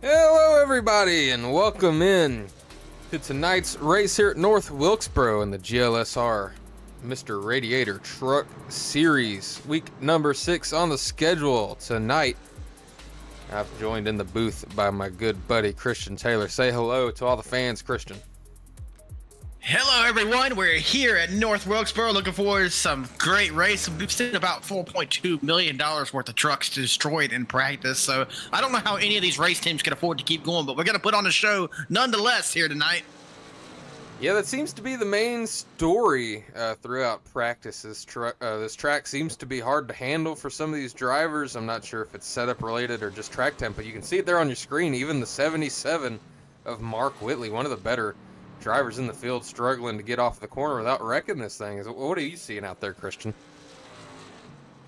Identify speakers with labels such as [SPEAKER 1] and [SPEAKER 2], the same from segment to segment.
[SPEAKER 1] Hello everybody and welcome in to tonight's race here at North Wilkesboro in the GLSR Mr. Radiator Truck Series. Week number 6 on the schedule tonight. I'm joined in the booth by my good buddy Christian Taylor. Say hello to all the fans, Christian.
[SPEAKER 2] Hello everyone, we're here at North Wilkesboro looking forward to some great race. We've seen about $4.2 million worth of trucks destroyed in practice, so I don't know how any of these race teams can afford to keep going, but we're going to put on a show nonetheless here tonight.
[SPEAKER 1] Yeah, that seems to be the main story throughout practice. This track seems to be hard to handle for some of these drivers. I'm not sure if it's setup related or just track tempo. You can see it there on your screen, even the 77 of Mark Whitley, one of the better drivers in the field, struggling to get off the corner without wrecking this thing. What are you seeing out there, Christian?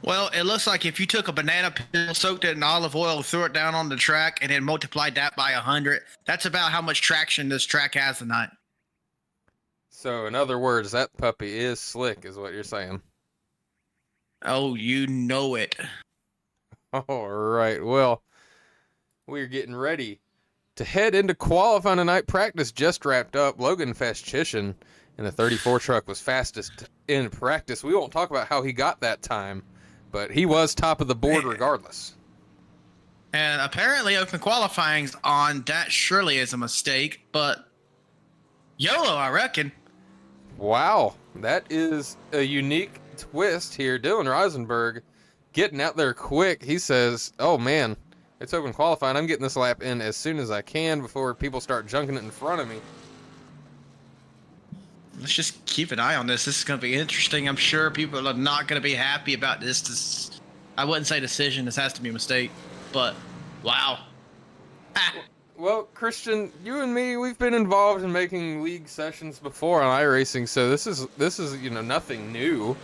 [SPEAKER 2] Well, it looks like if you took a banana peel, soaked it in olive oil, threw it down on the track, and then multiplied that by 100, that's about how much traction this track has tonight.
[SPEAKER 1] So, in other words, that puppy is slick, is what you're saying.
[SPEAKER 2] Oh, you know it.
[SPEAKER 1] All right, well, we're getting ready to head into qualifying tonight. Practice just wrapped up. Logan Fastchishin in the 34 truck was fastest in practice. We won't talk about how he got that time, but he was top of the board regardless.
[SPEAKER 2] And apparently open qualifying's on. That surely is a mistake, but YOLO, I reckon.
[SPEAKER 1] Wow, that is a unique twist here. Dylan Rosenberg getting out there quick. He says, oh man, it's open qualifying. I'm getting this lap in as soon as I can before people start junking it in front of me.
[SPEAKER 2] Let's just keep an eye on this. This is going to be interesting. I'm sure people are not going to be happy about this. I wouldn't say decision. This has to be a mistake. But, wow. Ah.
[SPEAKER 1] Well, Christian, you and me, we've been involved in making league sessions before on iRacing, so this is nothing new.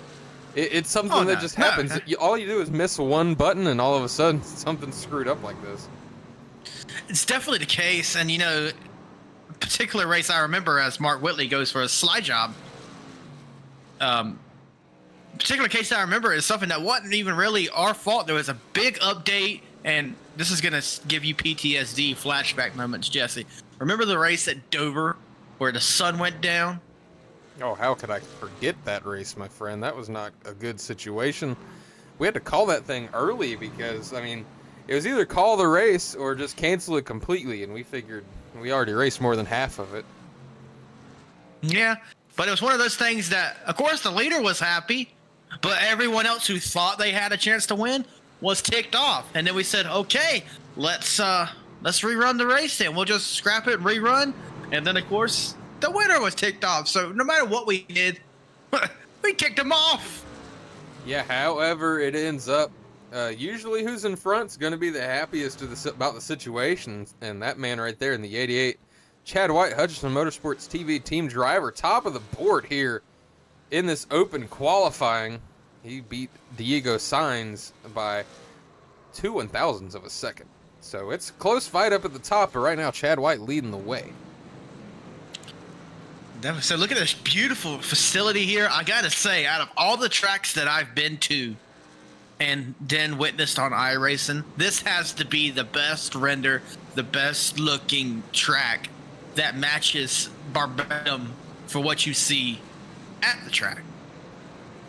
[SPEAKER 1] It's something that just happens. All you do is miss one button, and all of a sudden, something's screwed up like this.
[SPEAKER 2] It's definitely the case, and a particular race I remember as Mark Whitley goes for a slide job. Particular case I remember is something that wasn't even really our fault. There was a big update, and this is going to give you PTSD flashback moments, Jesse. Remember the race at Dover where the sun went down?
[SPEAKER 1] Oh, how could I forget that race, my friend? That was not a good situation. We had to call that thing early because, I mean, it was either call the race or just cancel it completely, and we figured we already raced more than half of it.
[SPEAKER 2] Yeah, but it was one of those things that, of course, the leader was happy, but everyone else who thought they had a chance to win was ticked off. And then we said, okay, let's rerun the race then. We'll just scrap it and rerun. And then, of course, the winner was ticked off. So no matter what we did, we kicked him off.
[SPEAKER 1] Yeah, however it ends up, usually who's in front's going to be the happiest about the situation. And that man right there in the 88, Chad White, Hutchinson Motorsports TV team driver, top of the board here in this open qualifying. He beat Diego Sainz by 2/1000ths of a second. So it's a close fight up at the top, but right now Chad White leading the way.
[SPEAKER 2] So look at this beautiful facility here. I gotta say, out of all the tracks that I've been to and then witnessed on iRacing, this has to be the best render, the best looking track that matches verbatim for what you see at the track.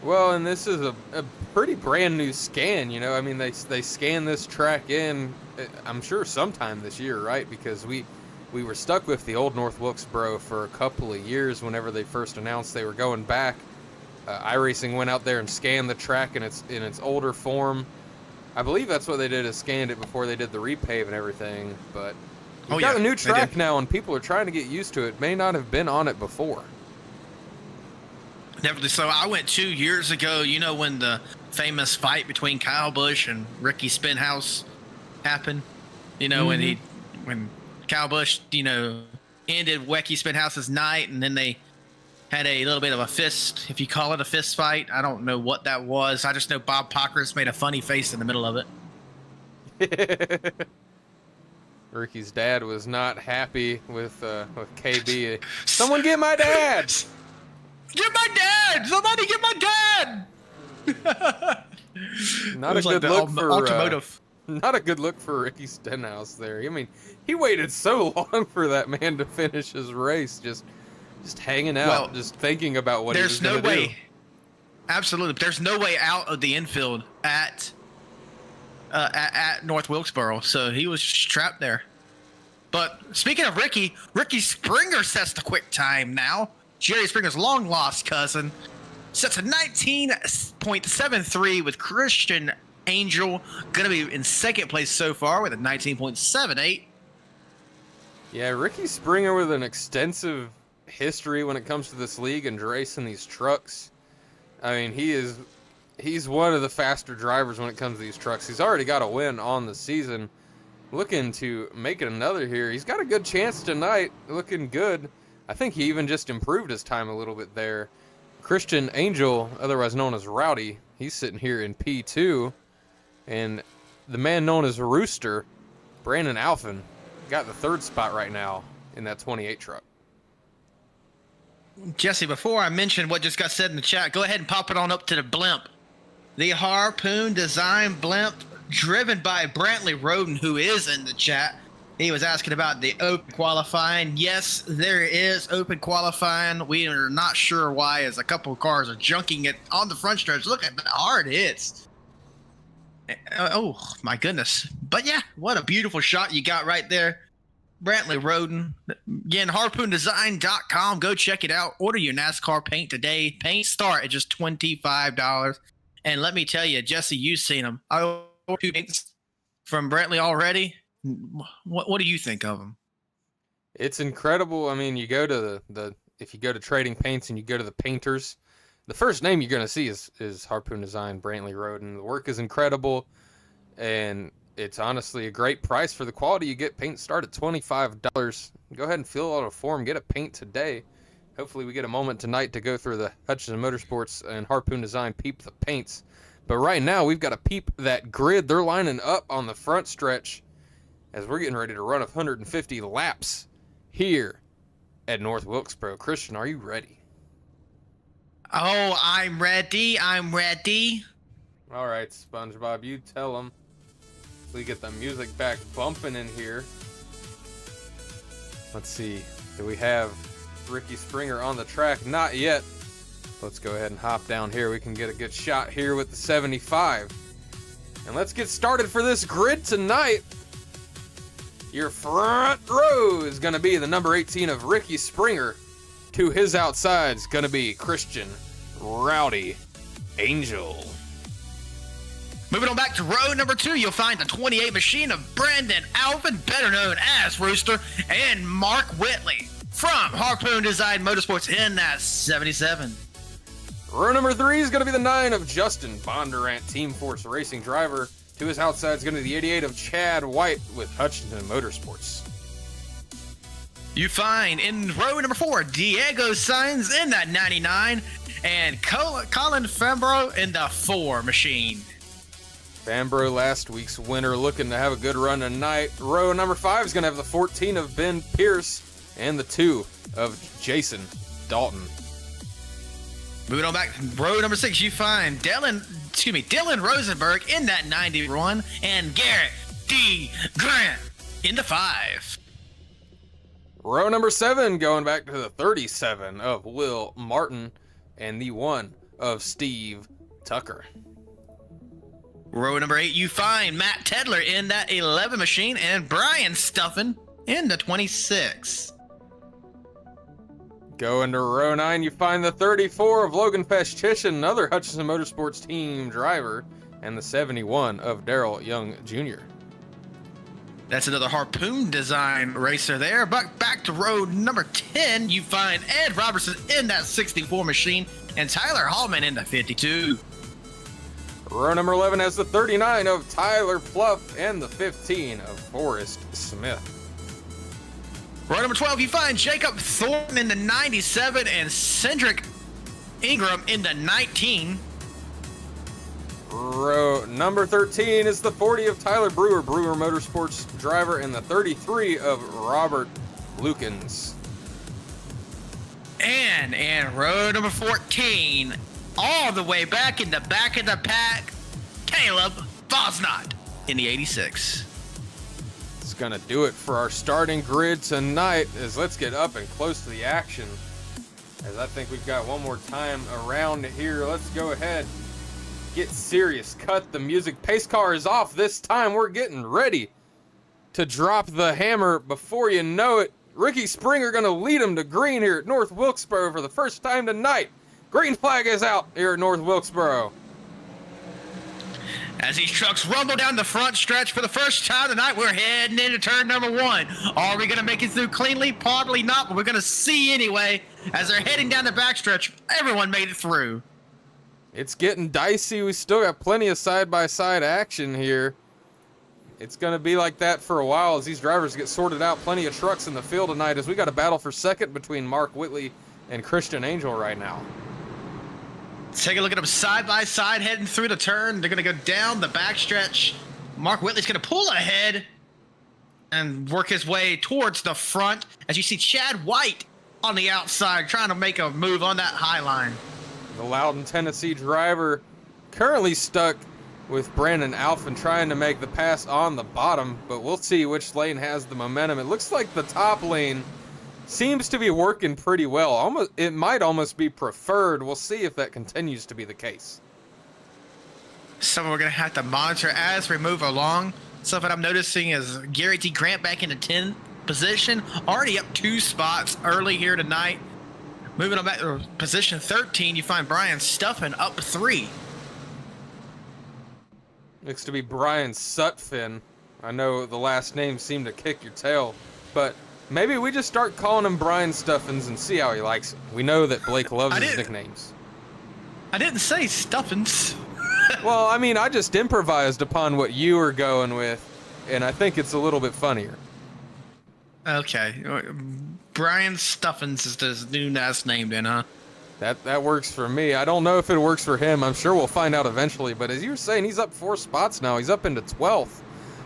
[SPEAKER 1] Well, and this is a pretty brand new scan, I mean, they scanned this track in, I'm sure sometime this year, right? Because we were stuck with the old North Wilkesboro for a couple of years whenever they first announced they were going back. iRacing went out there and scanned the track in its older form. I believe that's what they did, is scanned it before they did the repave and everything. But we've got a new track now, and people are trying to get used to it. May not have been on it before.
[SPEAKER 2] Definitely. So I went 2 years ago, when the famous fight between Kyle Busch and Ricky Stenhouse happened, when Kyle Busch, ended Ricky Stenhouse's night, and then they had a little bit of a fist, if you call it a fist fight. I don't know what that was. I just know Bob Pockris made a funny face in the middle of it.
[SPEAKER 1] Ricky's dad was not happy with KB. Someone get my dad!
[SPEAKER 2] Get my dad! Somebody get my dad!
[SPEAKER 1] Not a good look for
[SPEAKER 2] automotive.
[SPEAKER 1] not a good look for Ricky Stenhouse there. I mean, he waited so long for that man to finish his race, just hanging out, just thinking about what he was going to do.
[SPEAKER 2] There's no way. Absolutely. There's no way out of the infield at North Wilkesboro, so he was trapped there. But speaking of Ricky Springer sets the quick time now. Jerry Springer's long-lost cousin sets a 19.73 with Christian Angel going to be in second place so far with a 19.78.
[SPEAKER 1] Yeah, Ricky Springer with an extensive history when it comes to this league and racing these trucks. I mean, he's one of the faster drivers when it comes to these trucks. He's already got a win on the season. Looking to make it another here. He's got a good chance tonight. Looking good. I think he even just improved his time a little bit there. Christian Angel, otherwise known as Rowdy, he's sitting here in P2. And the man known as Rooster, Brandon Alphin, got the third spot right now in that 28 truck.
[SPEAKER 2] Jesse, before I mention what just got said in the chat, go ahead and pop it on up to the blimp. The Harpoon Design blimp, driven by Brantley Roden, who is in the chat. He was asking about the open qualifying. Yes, there is open qualifying. We are not sure why, as a couple of cars are junking it on the front stretch. Look at how hard it hits. Oh, my goodness. But yeah, what a beautiful shot you got right there. Brantley Roden. Again, harpoondesign.com. Go check it out. Order your NASCAR paint today. Paint start at just $25. And let me tell you, Jesse, you've seen them. I ordered 2 paints from Brantley already. What do you think of them?
[SPEAKER 1] It's incredible. I mean, you go to if you go to Trading Paints and you go to the painters, the first name you're going to see is Harpoon Design, Brantley Roden. The work is incredible, and it's honestly a great price for the quality you get. Paint start at $25. Go ahead and fill out a form. Get a paint today. Hopefully we get a moment tonight to go through the Hutchinson Motorsports and Harpoon Design peep the paints. But right now we've got to peep that grid. They're lining up on the front stretch as we're getting ready to run 150 laps here at North Wilkesboro. Christian, are you ready?
[SPEAKER 2] Oh, I'm ready.
[SPEAKER 1] All right, SpongeBob, you tell them. We get the music back bumping in here. Let's see. Do we have Ricky Springer on the track? Not yet. Let's go ahead and hop down here. We can get a good shot here with the 75. And let's get started for this grid tonight. Your front row is going to be the number 18 of Ricky Springer. To his outside is going to be Christian Rowdy Angel.
[SPEAKER 2] Moving on back to row number 2, you'll find the 28 machine of Brandon Alvin, better known as Rooster, and Mark Whitley from Harpoon Design Motorsports in that 77.
[SPEAKER 1] Row number 3 is going to be the 9 of Justin Bondurant, Team Force Racing driver. To his outside is going to be the 88 of Chad White with Hutchinson Motorsports.
[SPEAKER 2] You find in row number 4, Diego Sainz in that 99, and Colin Fambro in the 4 machine.
[SPEAKER 1] Fambro, last week's winner, looking to have a good run tonight. Row number 5 is going to have the 14 of Ben Pierce and the 2 of Jason Dalton.
[SPEAKER 2] Moving on back to row number 6, you find Dylan Rosenberg in that 91 and Garrett D. Grant in the 5.
[SPEAKER 1] Row number 7 going back to the 37 of Will Martin and the 1 of Steve Tucker.
[SPEAKER 2] Row number 8, you find Matt Tedler in that 11 machine and Brian Stuffin in the 26.
[SPEAKER 1] Going to row 9, you find the 34 of Logan Pestchishin, another Hutchinson Motorsports team driver, and the 71 of Darrell Young Jr.
[SPEAKER 2] That's another Harpoon Design racer there. But back to row number 10, you find Ed Robertson in that 64 machine and Tyler Hallman in the 52.
[SPEAKER 1] Row number 11 has the 39 of Tyler Pluff and the 15 of Forrest Smith.
[SPEAKER 2] Row number 12, you find Jacob Thornton in the 97 and Cedric Ingram in the 19.
[SPEAKER 1] Row number 13 is the 40 of Tyler Brewer, Brewer Motorsports driver, and the 33 of Robert Lukens.
[SPEAKER 2] And row number 14, all the way back in the back of the pack, Caleb Bosnot in the 86.
[SPEAKER 1] It's going to do it for our starting grid tonight, as let's get up and close to the action. As I think we've got one more time around here. Let's go ahead, get serious, cut the music. Pace car is off this time. We're getting ready to drop the hammer. Before you know it, Ricky Springer going to lead him to green here at North Wilkesboro for the first time tonight. Green flag is out here at North Wilkesboro.
[SPEAKER 2] As these trucks rumble down the front stretch for the first time tonight, we're heading into turn number 1. Are we going to make it through cleanly? Probably not, but we're going to see anyway. As they're heading down the backstretch, everyone made it through.
[SPEAKER 1] It's getting dicey. We still got plenty of side-by-side action here. It's going to be like that for a while as these drivers get sorted out. Plenty of trucks in the field tonight as we got a battle for second between Mark Whitley and Christian Angel right now.
[SPEAKER 2] Take a look at them side by side heading through the turn. They're going to go down the backstretch. Mark Whitley's going to pull ahead and work his way towards the front. As you see Chad White on the outside trying to make a move on that high line.
[SPEAKER 1] The Loudon, Tennessee driver currently stuck with Brandon Alphen trying to make the pass on the bottom, but we'll see which lane has the momentum. It looks like the top lane seems to be working pretty well. It might almost be preferred. We'll see if that continues to be the case.
[SPEAKER 2] Something we're going to have to monitor as we move along. Something I'm noticing is Gary T. Grant back into 10th position. Already up 2 spots early here tonight. Moving on back to position 13, you find Brian Stuffin up 3.
[SPEAKER 1] Looks to be Brian Sutphin. I know the last name seemed to kick your tail, but maybe we just start calling him Brian Stuffins and see how he likes it. We know that Blake loves his nicknames.
[SPEAKER 2] I didn't say Stuffins.
[SPEAKER 1] Well, I mean, I just improvised upon what you were going with, and I think it's a little bit funnier.
[SPEAKER 2] Okay. Brian Stuffins is his new last name then, huh?
[SPEAKER 1] That works for me. I don't know if it works for him. I'm sure we'll find out eventually, but as you were saying, he's up 4 spots now. He's up into 12th.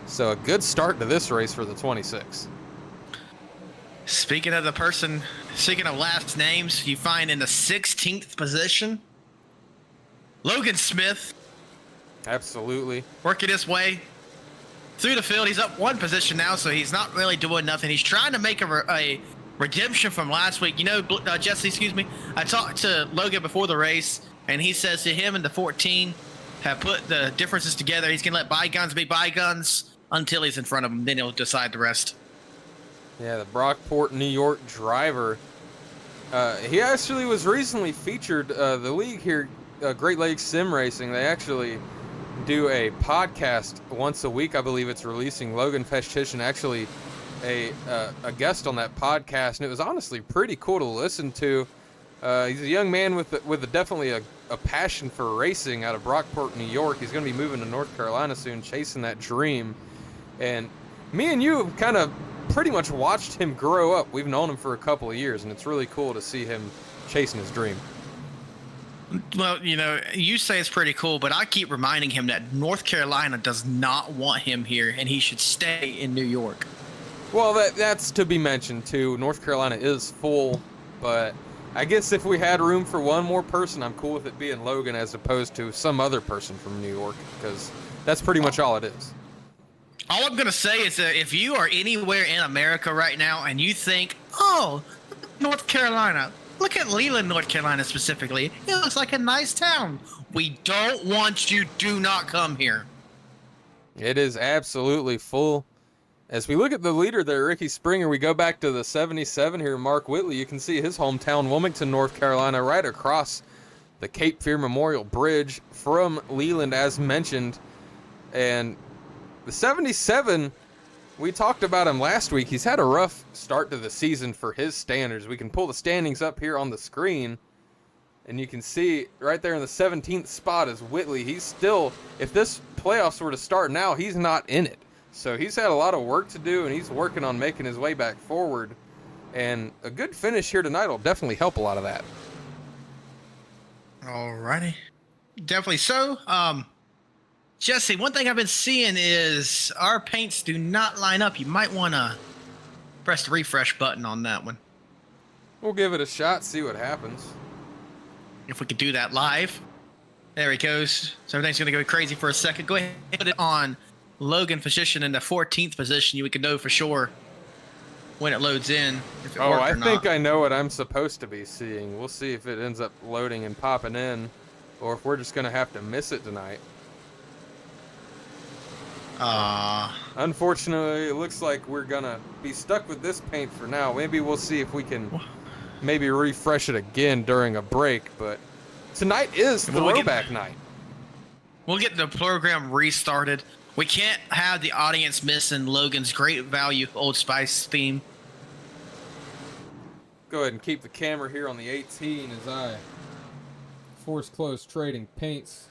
[SPEAKER 1] So a good start to this race for the 26.
[SPEAKER 2] Speaking of last names, you find in the 16th position, Logan Smith.
[SPEAKER 1] Absolutely.
[SPEAKER 2] Working his way through the field. He's up 1 position now, so he's not really doing nothing. He's trying to make a redemption from last week. You know, Jesse, excuse me, I talked to Logan before the race, and he says to him and the 14 have put the differences together. He's going to let bygones be bygones until he's in front of him. Then he'll decide the rest.
[SPEAKER 1] Yeah, the Brockport, New York driver. He actually was recently featured. The league here, Great Lakes Sim Racing, they actually do a podcast once a week. I believe it's releasing. Logan Festischen actually a guest on that podcast, and it was honestly pretty cool to listen to. He's a young man with definitely a passion for racing out of Brockport, New York. He's going to be moving to North Carolina soon, chasing that dream. And me and you have kind of pretty much watched him grow up. We've known him for a couple of years, and it's really cool to see him chasing his dream.
[SPEAKER 2] Well, you know, you say it's pretty cool, but I keep reminding him that North Carolina does not want him here, and he should stay in New York.
[SPEAKER 1] Well, that's to be mentioned, too. North Carolina is full, but I guess if we had room for one more person, I'm cool with it being Logan as opposed to some other person from New York, because that's pretty much all it is.
[SPEAKER 2] All I'm going to say is that if you are anywhere in America right now and you think, oh, North Carolina, look at Leland, North Carolina specifically. It looks like a nice town. We don't want you. Do not come here.
[SPEAKER 1] It is absolutely full. As we look at the leader there, Ricky Springer, we go back to the 77 here, Mark Whitley. You can see his hometown, Wilmington, North Carolina, right across the Cape Fear Memorial Bridge from Leland, as mentioned. And the 77, we talked about him last week. He's had a rough start to the season for his standards. We can pull the standings up here on the screen, and you can see right there in the 17th spot is Whitley. He's still, if this playoffs were to start now, he's not in it. So he's had a lot of work to do, and he's working on making his way back forward. And a good finish here tonight will definitely help a lot of that.
[SPEAKER 2] Alrighty. Definitely so. Jesse, one thing I've been seeing is our paints do not line up. You might want to press the refresh button on that one.
[SPEAKER 1] We'll give it a shot, see what happens.
[SPEAKER 2] If we could do that live. There he goes. So everything's going to go crazy for a second. Go ahead and put it on Logan position in the 14th position, we can know for sure when it loads in if it
[SPEAKER 1] Oh,
[SPEAKER 2] worked
[SPEAKER 1] I
[SPEAKER 2] or
[SPEAKER 1] think
[SPEAKER 2] not.
[SPEAKER 1] I know what I'm supposed to be seeing. We'll see if it ends up loading and popping in, or if we're just gonna have to miss it tonight. Unfortunately, it looks like we're gonna be stuck with this paint for now. Maybe we'll see if we can maybe refresh it again during a break, but tonight is throwback night.
[SPEAKER 2] We'll get the program restarted. We can't have the audience missing Logan's great value Old Spice theme.
[SPEAKER 1] Go ahead and keep the camera here on the 18 as I force close trading paints.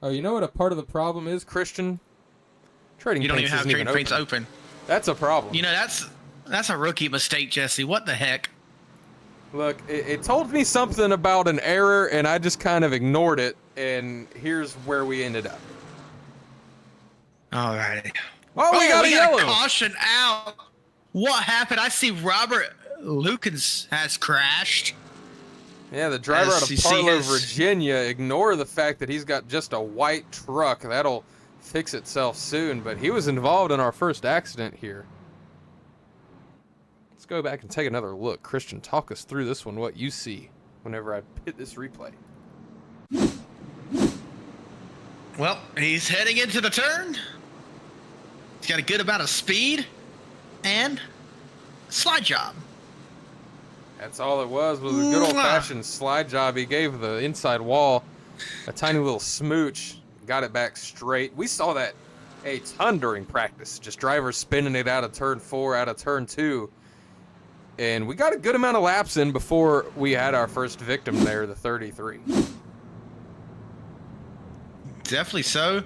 [SPEAKER 1] Oh, you know what a part of the problem is, Christian? Trading
[SPEAKER 2] You don't
[SPEAKER 1] paints
[SPEAKER 2] even have
[SPEAKER 1] isn't
[SPEAKER 2] trading paints open.
[SPEAKER 1] That's a problem.
[SPEAKER 2] You know, that's a rookie mistake, Jesse. What the heck?
[SPEAKER 1] Look, it told me something about an error, and I just kind of ignored it, and here's where we ended up.
[SPEAKER 2] All right.
[SPEAKER 1] Oh, we got a yellow.
[SPEAKER 2] Caution out. What happened? I see Robert Lukens has crashed.
[SPEAKER 1] Yeah, the driver out of
[SPEAKER 2] SCC
[SPEAKER 1] Parlow,
[SPEAKER 2] has-
[SPEAKER 1] Virginia. Ignore the fact that he's got just a white truck. That'll fix itself soon, but he was involved in our first accident here. Let's go back and take another look. Christian, talk us through this one, what you see whenever I hit this replay.
[SPEAKER 2] Well, he's heading into the turn. He's got a good amount of speed and slide job.
[SPEAKER 1] That's all it was a good old-fashioned slide job. He gave the inside wall a tiny little smooch, got it back straight. We saw that a ton during practice, just drivers spinning it out of turn 4, out of turn 2. And we got a good amount of laps in before we had our first victim there, the 33.
[SPEAKER 2] Definitely so.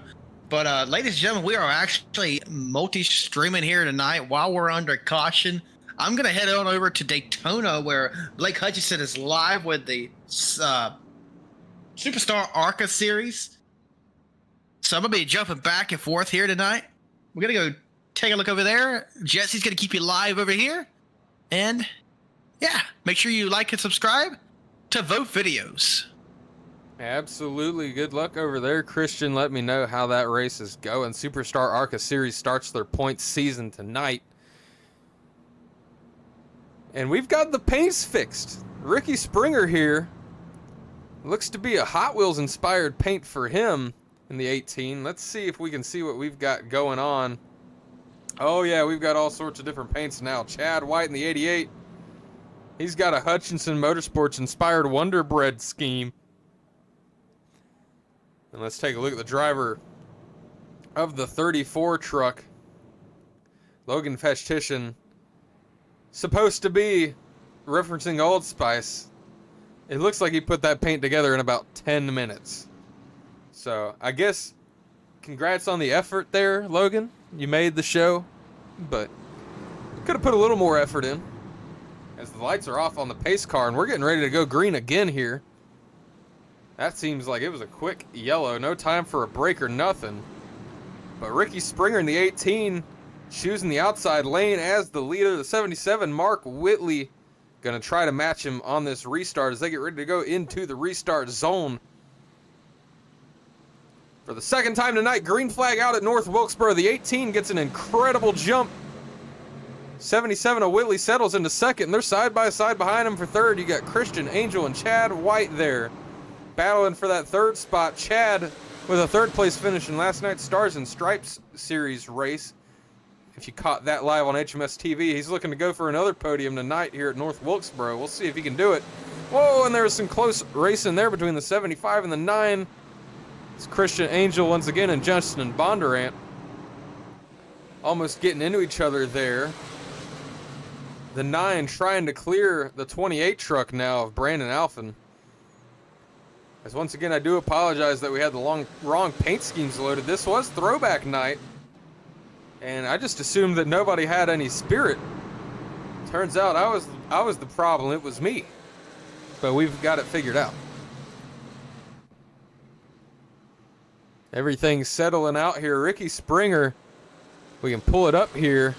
[SPEAKER 2] But ladies and gentlemen, we are actually multi-streaming here tonight while we're under caution. I'm going to head on over to Daytona where Blake Hutchinson is live with the Superstar ARCA series. So I'm going to be jumping back and forth here tonight. We're going to go take a look over there. Jesse's going to keep you live over here. And yeah, make sure you like and subscribe to Vote Videos.
[SPEAKER 1] Absolutely. Good luck over there, Christian. Let me know how that race is going. Superstar ARCA series starts their points season tonight. And we've got the paints fixed. Ricky Springer here. Looks to be a Hot Wheels inspired paint for him in the 18. Let's see if we can see what we've got going on. Oh yeah, we've got all sorts of different paints now. Chad White in the 88. He's got a Hutchinson Motorsports inspired Wonder Bread scheme. And let's take a look at the driver of the 34 truck. Logan Festitian. Supposed to be referencing Old Spice. It looks like he put that paint together in about 10 minutes. So, I guess, congrats on the effort there, Logan. You made the show, but could have put a little more effort in. As the lights are off on the pace car, and we're getting ready to go green again here. That seems like it was a quick yellow. No time for a break or nothing. But Ricky Springer in the 18... choosing the outside lane as the leader. The 77, Mark Whitley, going to try to match him on this restart as they get ready to go into the restart zone. For the second time tonight, green flag out at North Wilkesboro. The 18 gets an incredible jump. 77 of Whitley settles into second, and they're side by side behind him for third. You got Christian Angel and Chad White there, battling for that third spot. Chad with a third place finish in last night's Stars and Stripes series race. If you caught that live on HMS TV, he's looking to go for another podium tonight here at North Wilkesboro. We'll see if he can do it. Whoa, and there's some close racing there between the 75 and the 9. It's Christian Angel once again and Justin Bondurant almost getting into each other there. The 9 trying to clear the 28 truck now of Brandon Alphin. As once again, I do apologize that we had the wrong paint schemes loaded. This was throwback night. And I just assumed that nobody had any spirit. Turns out I was the problem. It was me. But we've got it figured out. Everything's settling out here. Ricky Springer, we can pull it up here.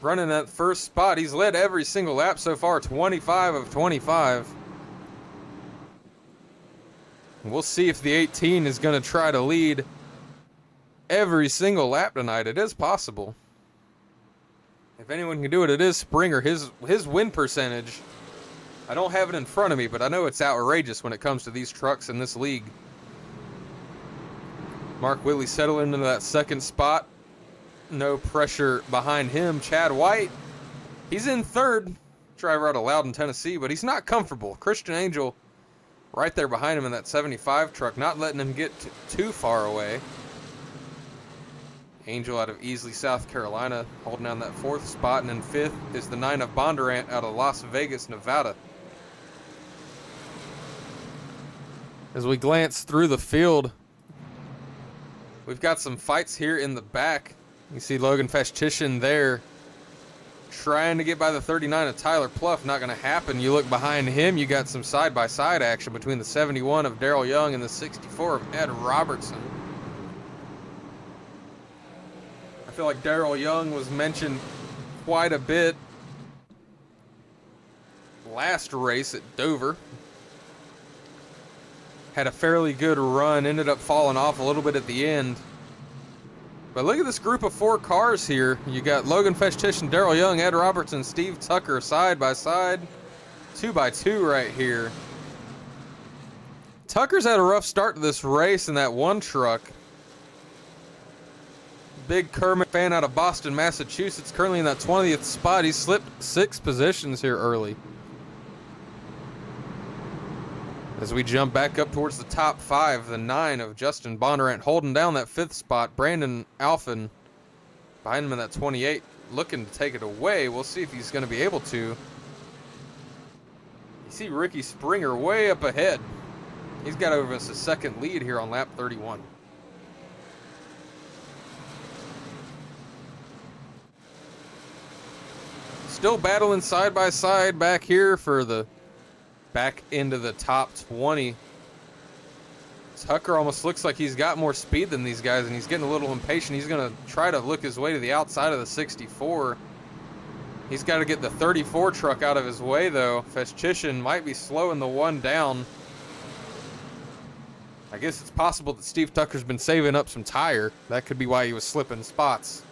[SPEAKER 1] Running that first spot. He's led every single lap so far, 25 of 25. We'll see if the 18 is going to try to lead every single lap tonight. It is possible. If anyone can do it, it is Springer. His win percentage, I don't have it in front of me, but I know it's outrageous when it comes to these trucks in this league. Mark Whitley settling into that second spot. No pressure behind him. Chad White, he's in third. Driver out of Loudon, Tennessee, but he's not comfortable. Christian Angel right there behind him in that 75 truck, not letting him get too far away. Angel out of Easley, South Carolina, holding down that fourth spot. And in fifth is the 9 of Bondurant out of Las Vegas, Nevada. As we glance through the field, we've got some fights here in the back. You see Logan Festitian there trying to get by the 39 of Tyler Pluff. Not going to happen. You look behind him, you got some side-by-side action between the 71 of Darrell Young and the 64 of Ed Robertson. I feel like Darrell Young was mentioned quite a bit last race at Dover. Had a fairly good run, ended up falling off a little bit at the end. But look at this group of 4 cars here. You got Logan Festitian, Darrell Young, Ed Robertson, Steve Tucker side by side. 2x2 right here. Tucker's had a rough start to this race in that one truck. Big Kermit fan out of Boston, Massachusetts, currently in that 20th spot. He slipped 6 positions here early. As we jump back up towards the top 5, the 9 of Justin Bondurant holding down that 5th spot. Brandon Alphin behind him in that 28, looking to take it away. We'll see if he's going to be able to. You see Ricky Springer way up ahead. He's got over us a second lead here on lap 31. Still battling side by side back here for the back into the top 20. Tucker almost looks like he's got more speed than these guys, and he's getting a little impatient. He's going to try to look his way to the outside of the 64. He's got to get the 34 truck out of his way, though. Festitian might be slowing the one down. I guess it's possible that Steve Tucker's been saving up some tire. That could be why he was slipping spots.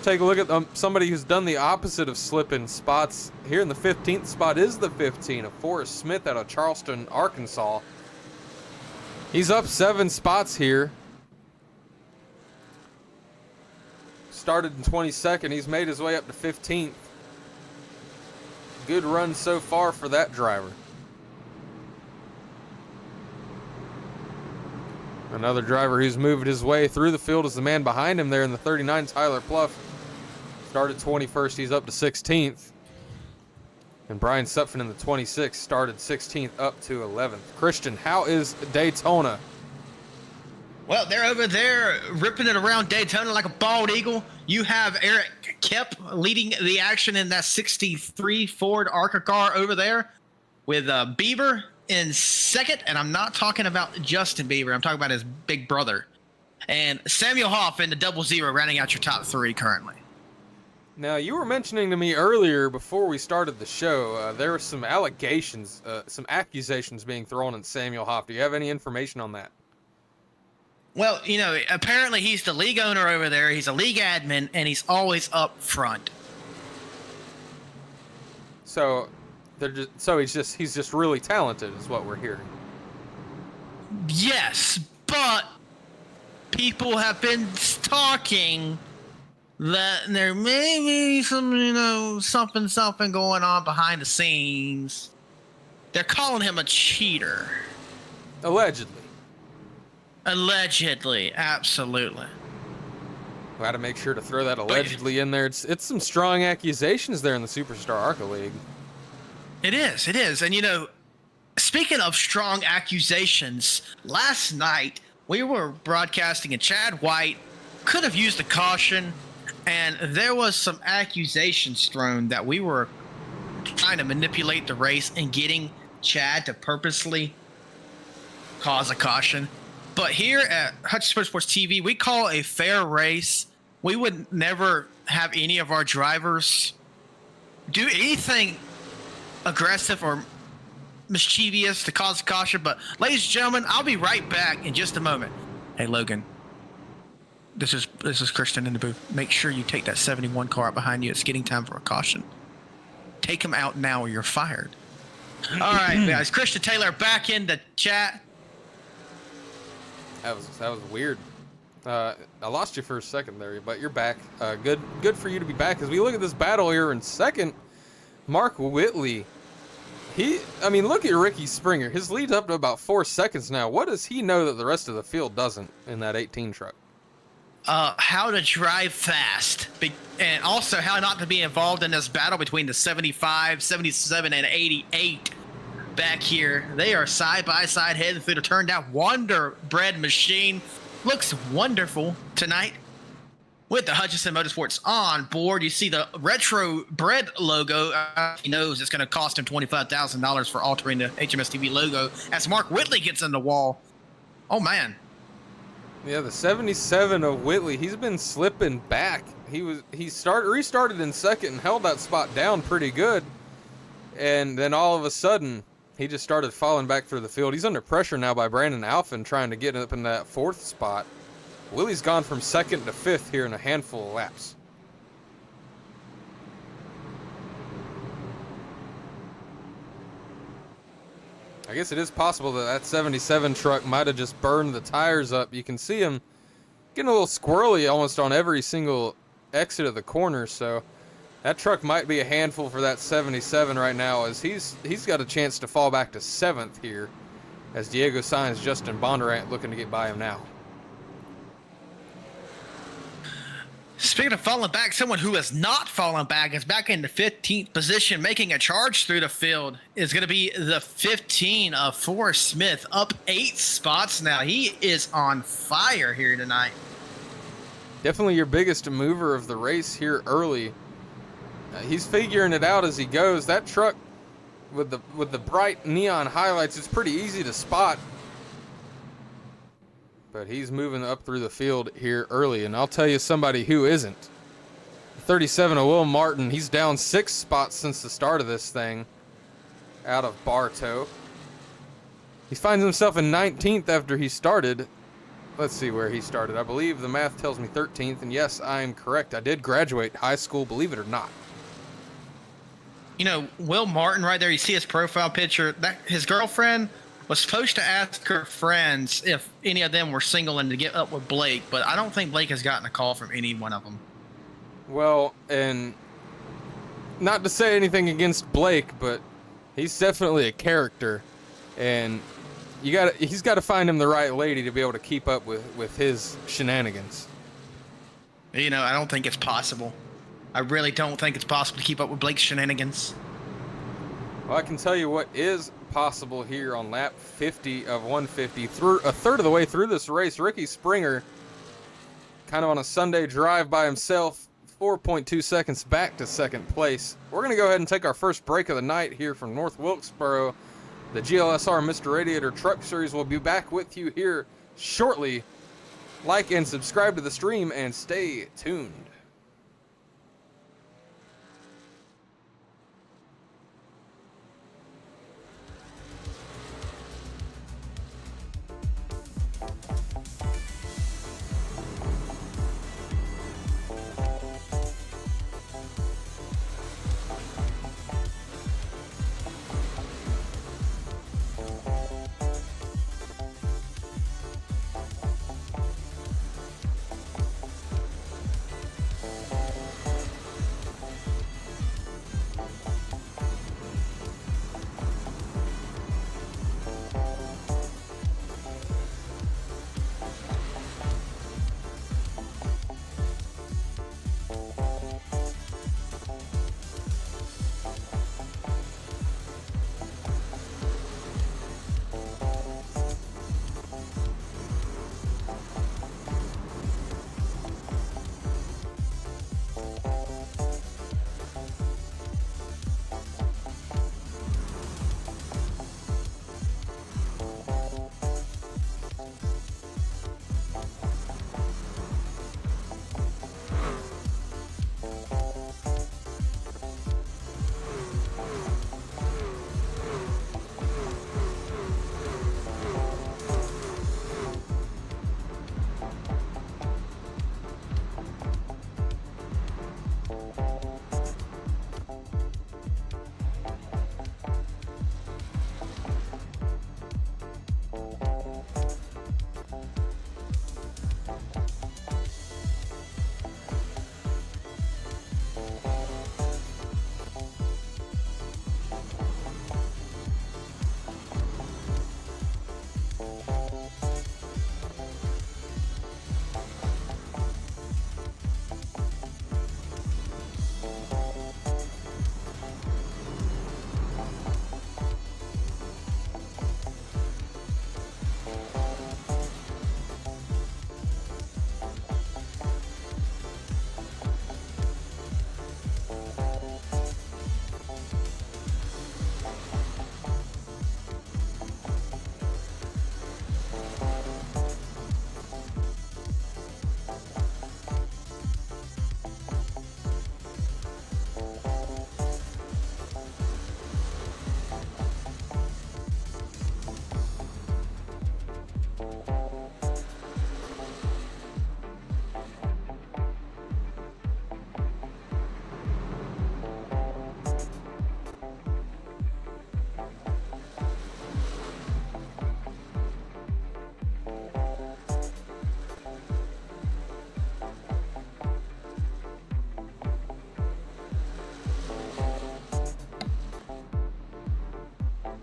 [SPEAKER 1] Take a look at somebody who's done the opposite of slipping spots. Here in the 15th spot is the 15 of Forrest Smith out of Charleston, Arkansas. He's up 7 spots here. Started in 22nd. He's made his way up to 15th. Good run so far for that driver. Another driver who's moved his way through the field is the man behind him there in the 39, Tyler Pluff. Started 21st, he's up to 16th. And Brian Sutphin in the 26 started 16th up to 11th. Christian, how is Daytona?
[SPEAKER 2] Well, they're over there ripping it around Daytona like a bald eagle. You have Eric Kep leading the action in that 63 Ford ARCA car over there with Bieber in second. And I'm not talking about Justin Bieber. I'm talking about his big brother. And Samuel Hoff in the 00 rounding out your top 3 currently.
[SPEAKER 1] Now, you were mentioning to me earlier before we started the show, there were some allegations, some accusations being thrown at Samuel Hoff. Do you have any information on that?
[SPEAKER 2] Well, you know, apparently he's the league owner over there. He's a league admin, and he's always up front.
[SPEAKER 1] So, he's just really talented, is what we're hearing.
[SPEAKER 2] Yes, but people have been talking that there may be some, you know, something going on behind the scenes. They're calling him a cheater.
[SPEAKER 1] Allegedly.
[SPEAKER 2] Allegedly, absolutely.
[SPEAKER 1] Got to make sure to throw that allegedly in there. It's some strong accusations there in the Superstar ARCA League.
[SPEAKER 2] It is. And, you know, speaking of strong accusations, last night we were broadcasting and Chad White could have used a caution, and there was some accusations thrown that we were trying to manipulate the race and getting Chad to purposely cause a caution. But here at Hutch Sports TV, we call a fair race. We would never have any of our drivers do anything aggressive or mischievous to cause caution. But ladies and gentlemen, I'll be right back in just a moment. Hey, Logan. This is Christian in the booth. Make sure you take that 71 car out behind you. It's getting time for a caution. Take him out now or you're fired. All right, guys. Christian Taylor back in the chat.
[SPEAKER 1] That was weird. I lost you for a second there, but you're back. Good for you to be back. As we look at this battle here in second, Mark Whitley. Look at Ricky Springer. His lead's up to about 4 seconds now. What does he know that the rest of the field doesn't in that 18 truck?
[SPEAKER 2] How to drive fast, and also how not to be involved in this battle between the 75, 77, and 88 back here. They are side by side heading through the turn down. Wonder Bread machine looks wonderful tonight with the Hutchinson Motorsports on board. You see the Retro Bread logo. He knows it's going to cost him $25,000 for altering the HMS TV logo as Mark Whitley gets in the wall. Oh, man.
[SPEAKER 1] Yeah, the 77 of Whitley, he's been slipping back. He restarted in second and held that spot down pretty good. And then all of a sudden, he just started falling back through the field. He's under pressure now by Brandon Alphin trying to get up in that 4th spot. Willie's gone from 2nd to 5th here in a handful of laps. I guess it is possible that 77 truck might have just burned the tires up. You can see him getting a little squirrely almost on every single exit of the corner. So that truck might be a handful for that 77 right now, as he's got a chance to fall back to 7th here, as Diego Sainz, Justin Bondurant looking to get by him now.
[SPEAKER 2] Speaking of falling back, someone who has not fallen back is back in the 15th position, making a charge through the field. Is going to be the 15 of Forrest Smith, up 8 spots now. He is on fire here tonight.
[SPEAKER 1] Definitely your biggest mover of the race here early. He's figuring it out as he goes. That truck with the bright neon highlights, it's pretty easy to spot. But he's moving up through the field here early, and I'll tell you somebody who isn't. 37 of Will Martin, he's down 6 spots since the start of this thing, out of Bartow. He finds himself in 19th after he started. Let's see where he started. I believe the math tells me 13th, and yes, I am correct. I did graduate high school, believe it or not.
[SPEAKER 2] You know, Will Martin right there, you see his profile picture. That his girlfriend was supposed to ask her friends if any of them were single and to get up with Blake, but I don't think Blake has gotten a call from any one of them.
[SPEAKER 1] Well, and not to say anything against Blake, but he's definitely a character, and he's got to find him the right lady to be able to keep up with his shenanigans.
[SPEAKER 2] You know, I don't think it's possible. I really don't think it's possible to keep up with Blake's shenanigans.
[SPEAKER 1] Well, I can tell you what is possible here on lap 50 of 150. Through a third of the way through this race, Ricky Springer, kind of on a Sunday drive by himself, 4.2 seconds back to 2nd place. We're going to go ahead and take our first break of the night here from North Wilkesboro. The GLSR Mr. Radiator Truck Series will be back with you here shortly. Like and subscribe to the stream and stay tuned.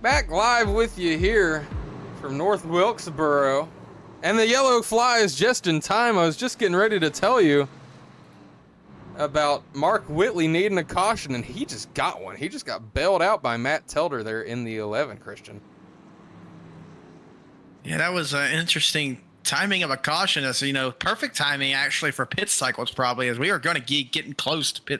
[SPEAKER 1] Back live with you here from North Wilkesboro. And the yellow fly is just in time. I was just getting ready to tell you about Mark Whitley needing a caution, and he just got one. He just got bailed out by Matt Telder there in the 11, Christian.
[SPEAKER 2] Yeah, that was an interesting timing of a caution. As you know, perfect timing actually for pit cycles probably, as we are going to be getting close to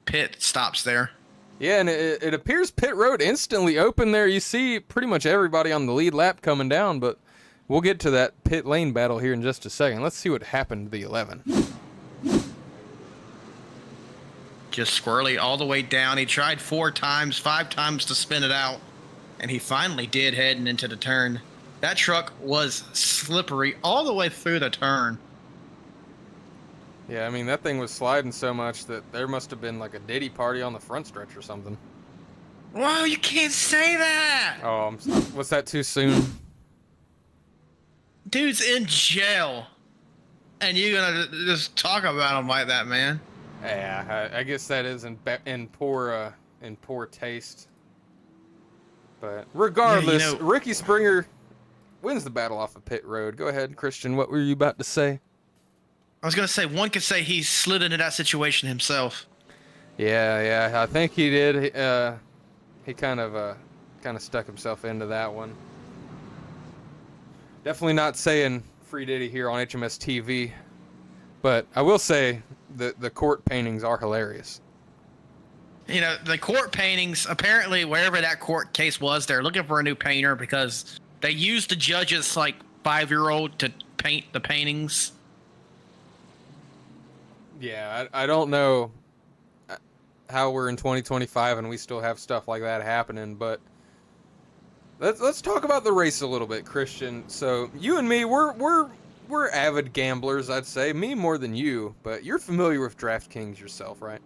[SPEAKER 2] pit stops there. Yeah,
[SPEAKER 1] and it appears pit road instantly open there. You see pretty much everybody on the lead lap coming down, but we'll get to that pit lane battle here in just a second. Let's see what happened to the 11.
[SPEAKER 2] Just squirrely all the way down. He tried 5 times to spin it out, and he finally did heading into the turn. That truck was slippery all the way through the turn.
[SPEAKER 1] Yeah, I mean, that thing was sliding so much that there must have been like a Diddy party on the front stretch or something.
[SPEAKER 2] Whoa, you can't say that!
[SPEAKER 1] Oh, was that too soon?
[SPEAKER 2] Dude's in jail, and you're gonna just talk about him like that, man.
[SPEAKER 1] Yeah, I guess that is in poor taste. But regardless, yeah, Ricky Springer wins the battle off of pit road. Go ahead, Christian. What were you about to say?
[SPEAKER 2] I was gonna say one could say he slid into that situation himself.
[SPEAKER 1] Yeah, I think he did. He kind of stuck himself into that one. Definitely not saying free Diddy here on HMS TV, but I will say the court paintings are hilarious.
[SPEAKER 2] You know, the court paintings, apparently wherever that court case was, they're looking for a new painter because they used the judge's like 5-year-old to paint the paintings.
[SPEAKER 1] Yeah, I don't know how we're in 2025 and we still have stuff like that happening, but let's talk about the race a little bit, Christian. So you and me, we're avid gamblers, I'd say. Me more than you, but you're familiar with DraftKings yourself, right?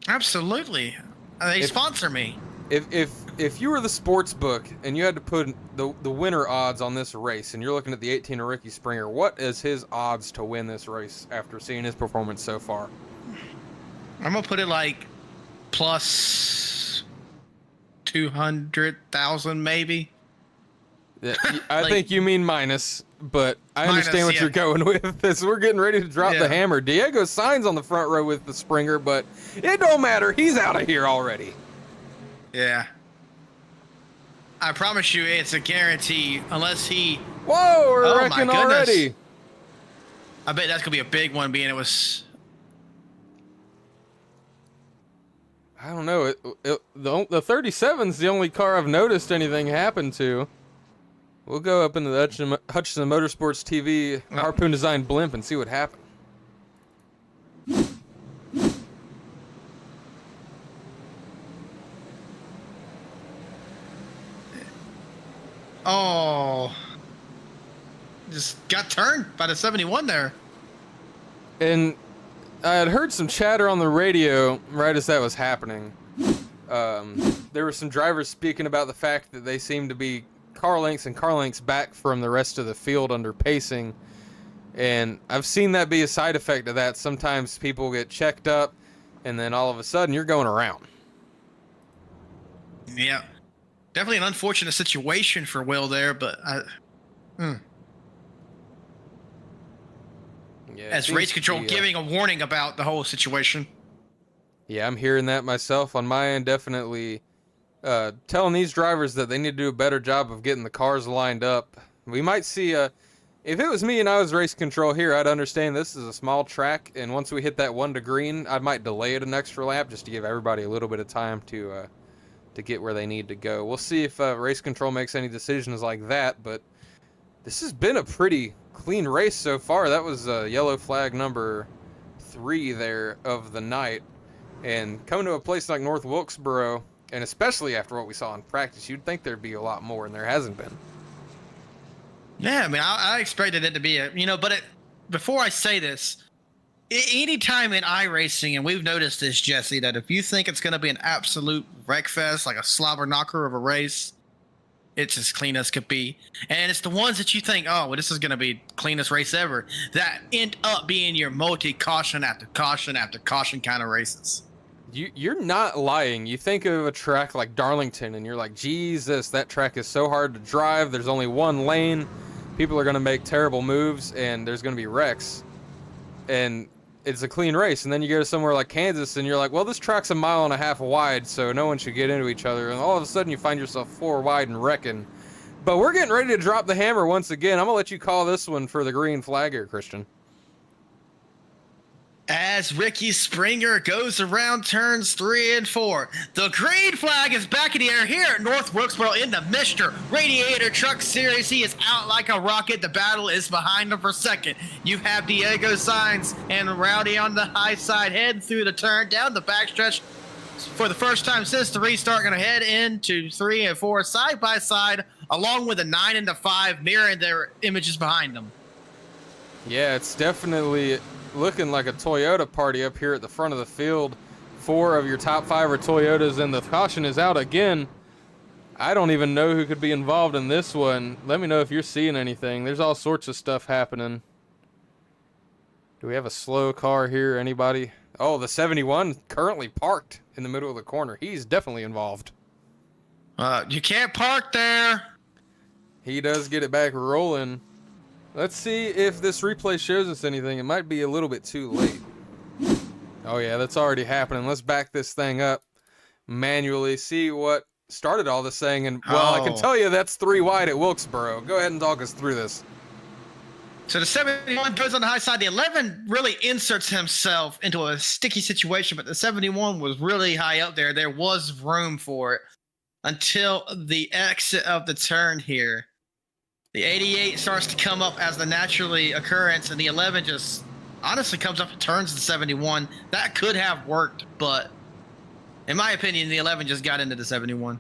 [SPEAKER 2] Absolutely. They sponsor me.
[SPEAKER 1] If you were the sports book and you had to put the winner odds on this race, and you're looking at the 18 of Ricky Springer, what is his odds to win this race after seeing his performance so far?
[SPEAKER 2] I'm gonna put it like plus 200,000 maybe.
[SPEAKER 1] Yeah, I think you mean minus, but I understand what you're going with. As we're getting ready to drop the hammer. Diego Sainz on the front row with the Springer, but it don't matter. He's out of here already.
[SPEAKER 2] Yeah. I promise you it's a guarantee unless he...
[SPEAKER 1] Whoa, we're wrecking already.
[SPEAKER 2] I bet that's going to be a big one, being it was...
[SPEAKER 1] I don't know. The 37's the only car I've noticed anything happen to. We'll go up into the Hutchinson Motorsports TV Harpoon Design blimp and see what happens.
[SPEAKER 2] Oh, just got turned by the 71 there.
[SPEAKER 1] And I had heard some chatter on the radio right as that was happening. There were some drivers speaking about the fact that they seemed to be car lengths back from the rest of the field under pacing. And I've seen that be a side effect of that. Sometimes people get checked up, and then all of a sudden you're going around.
[SPEAKER 2] Yeah. Definitely an unfortunate situation for Will there, but as race control giving a warning about the whole situation.
[SPEAKER 1] Yeah, I'm hearing that myself on my end. Definitely telling these drivers that they need to do a better job of getting the cars lined up. We might see if it was me and I was race control here, I'd understand this is a small track, and once we hit that 1 to green, I might delay it an extra lap just to give everybody a little bit of time to get where they need to go. We'll see if race control makes any decisions like that, but this has been a pretty clean race so far. That was yellow flag number 3 there of the night. And coming to a place like North Wilkesboro, and especially after what we saw in practice, you'd think there'd be a lot more, and there hasn't been.
[SPEAKER 2] Yeah, I mean, I expected it to be before I say this, anytime in iRacing, and we've noticed this, Jesse, that if you think it's going to be an absolute wreck fest, like a slobber knocker of a race, it's as clean as could be. And it's the ones that you think, oh, well, this is going to be cleanest race ever, that end up being your multi-caution after caution after caution kind of races.
[SPEAKER 1] You're not lying. You think of a track like Darlington, and you're like, Jesus, that track is so hard to drive. There's only one lane. People are going to make terrible moves, and there's going to be wrecks. And it's a clean race. And then you go to somewhere like Kansas, and you're like, well, this track's 1.5 miles wide, so no one should get into each other. And all of a sudden, you find yourself 4 wide and wrecking. But we're getting ready to drop the hammer once again. I'm going to let you call this one for the green flag here, Christian.
[SPEAKER 2] As Ricky Springer goes around turns 3 and 4, the green flag is back in the air here at North Wilkesboro in the Mr. Radiator Truck Series. He is out like a rocket. The battle is behind him for second. You have Diego Sainz and Rowdy on the high side heading through the turn down the backstretch. For the first time since the restart, going to head into 3 and 4 side by side, along with a 9 and a 5 mirroring their images behind them.
[SPEAKER 1] Yeah, it's definitely looking like a Toyota party up here at the front of the field. 4 of your top 5 are Toyotas, and the caution is out again. I don't even know who could be involved in this one. Let me know if you're seeing anything. There's all sorts of stuff happening. Do we have a slow car here? Anybody? Oh, the 71 currently parked in the middle of the corner. He's definitely involved.
[SPEAKER 2] You can't park there.
[SPEAKER 1] He does get it back rolling. Let's see if this replay shows us anything. It might be a little bit too late. Oh yeah, that's already happening. Let's back this thing up manually, see what started all this thing. And well, I can tell you that's 3 wide at Wilkesboro. Go ahead and talk us through this.
[SPEAKER 2] So the 71 goes on the high side. The 11 really inserts himself into a sticky situation, but the 71 was really high up there. There was room for it until the exit of the turn here. The 88 starts to come up as the naturally occurrence, and the 11 just honestly comes up and turns the 71. That could have worked, but in my opinion, the 11 just got into the 71.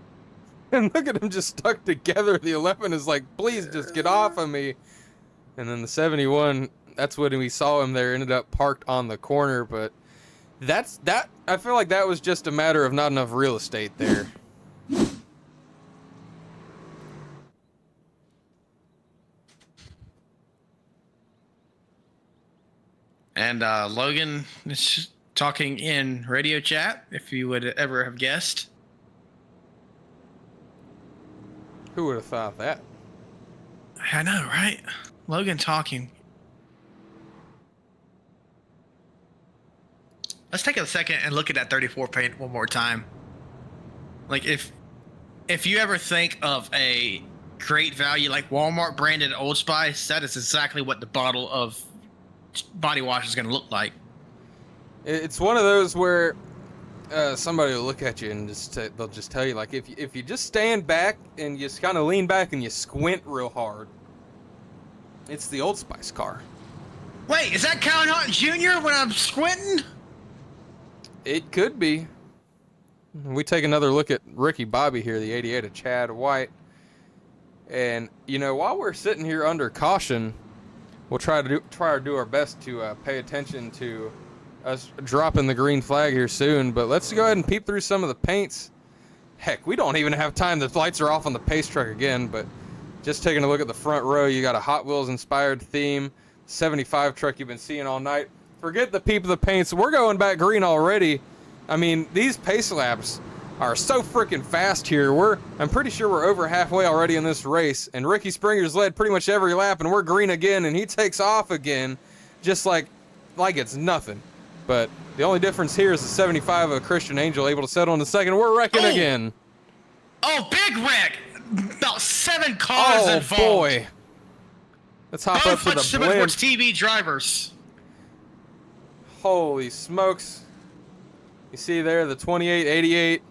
[SPEAKER 1] And look at them just stuck together. The 11 is like, please just get off of me. And then the 71, that's when we saw him there, ended up parked on the corner. But I feel like that was just a matter of not enough real estate there.
[SPEAKER 2] And Logan is talking in radio chat, if you would ever have guessed.
[SPEAKER 1] Who would have thought that?
[SPEAKER 2] I know, right? Logan talking. Let's take a second and look at that 34 paint one more time. Like if you ever think of a great value like Walmart branded Old Spice, that is exactly what the bottle of body wash is going to look like.
[SPEAKER 1] It's one of those where somebody will look at you and they'll just tell you, like, if you just stand back and you just kind of lean back and you squint real hard, it's the Old Spice car.
[SPEAKER 2] Wait, is that Calvin Hunt Jr. when I'm squinting?
[SPEAKER 1] It could be. We take another look at Ricky Bobby here, the 88 of Chad White. And, you know, while we're sitting here under caution, we'll try to do our best to pay attention to us dropping the green flag here soon. But let's go ahead and peep through some of the paints. Heck, we don't even have time. The lights are off on the pace truck again. But just taking a look at the front row, you got a Hot Wheels inspired theme. 75 truck you've been seeing all night. Forget the peep of the paints. We're going back green already. I mean, these pace laps are so freaking fast here. I'm pretty sure we're over halfway already in this race, and Ricky Springer's led pretty much every lap, and we're green again, and he takes off again, just like it's nothing. But the only difference here is the 75 of Christian Angel able to settle in the second. We're wrecking again.
[SPEAKER 2] Oh, big wreck! About 7 cars involved.
[SPEAKER 1] Oh boy. Let's hop up to the blimp.
[SPEAKER 2] TV drivers.
[SPEAKER 1] Holy smokes. You see there the 28, 88,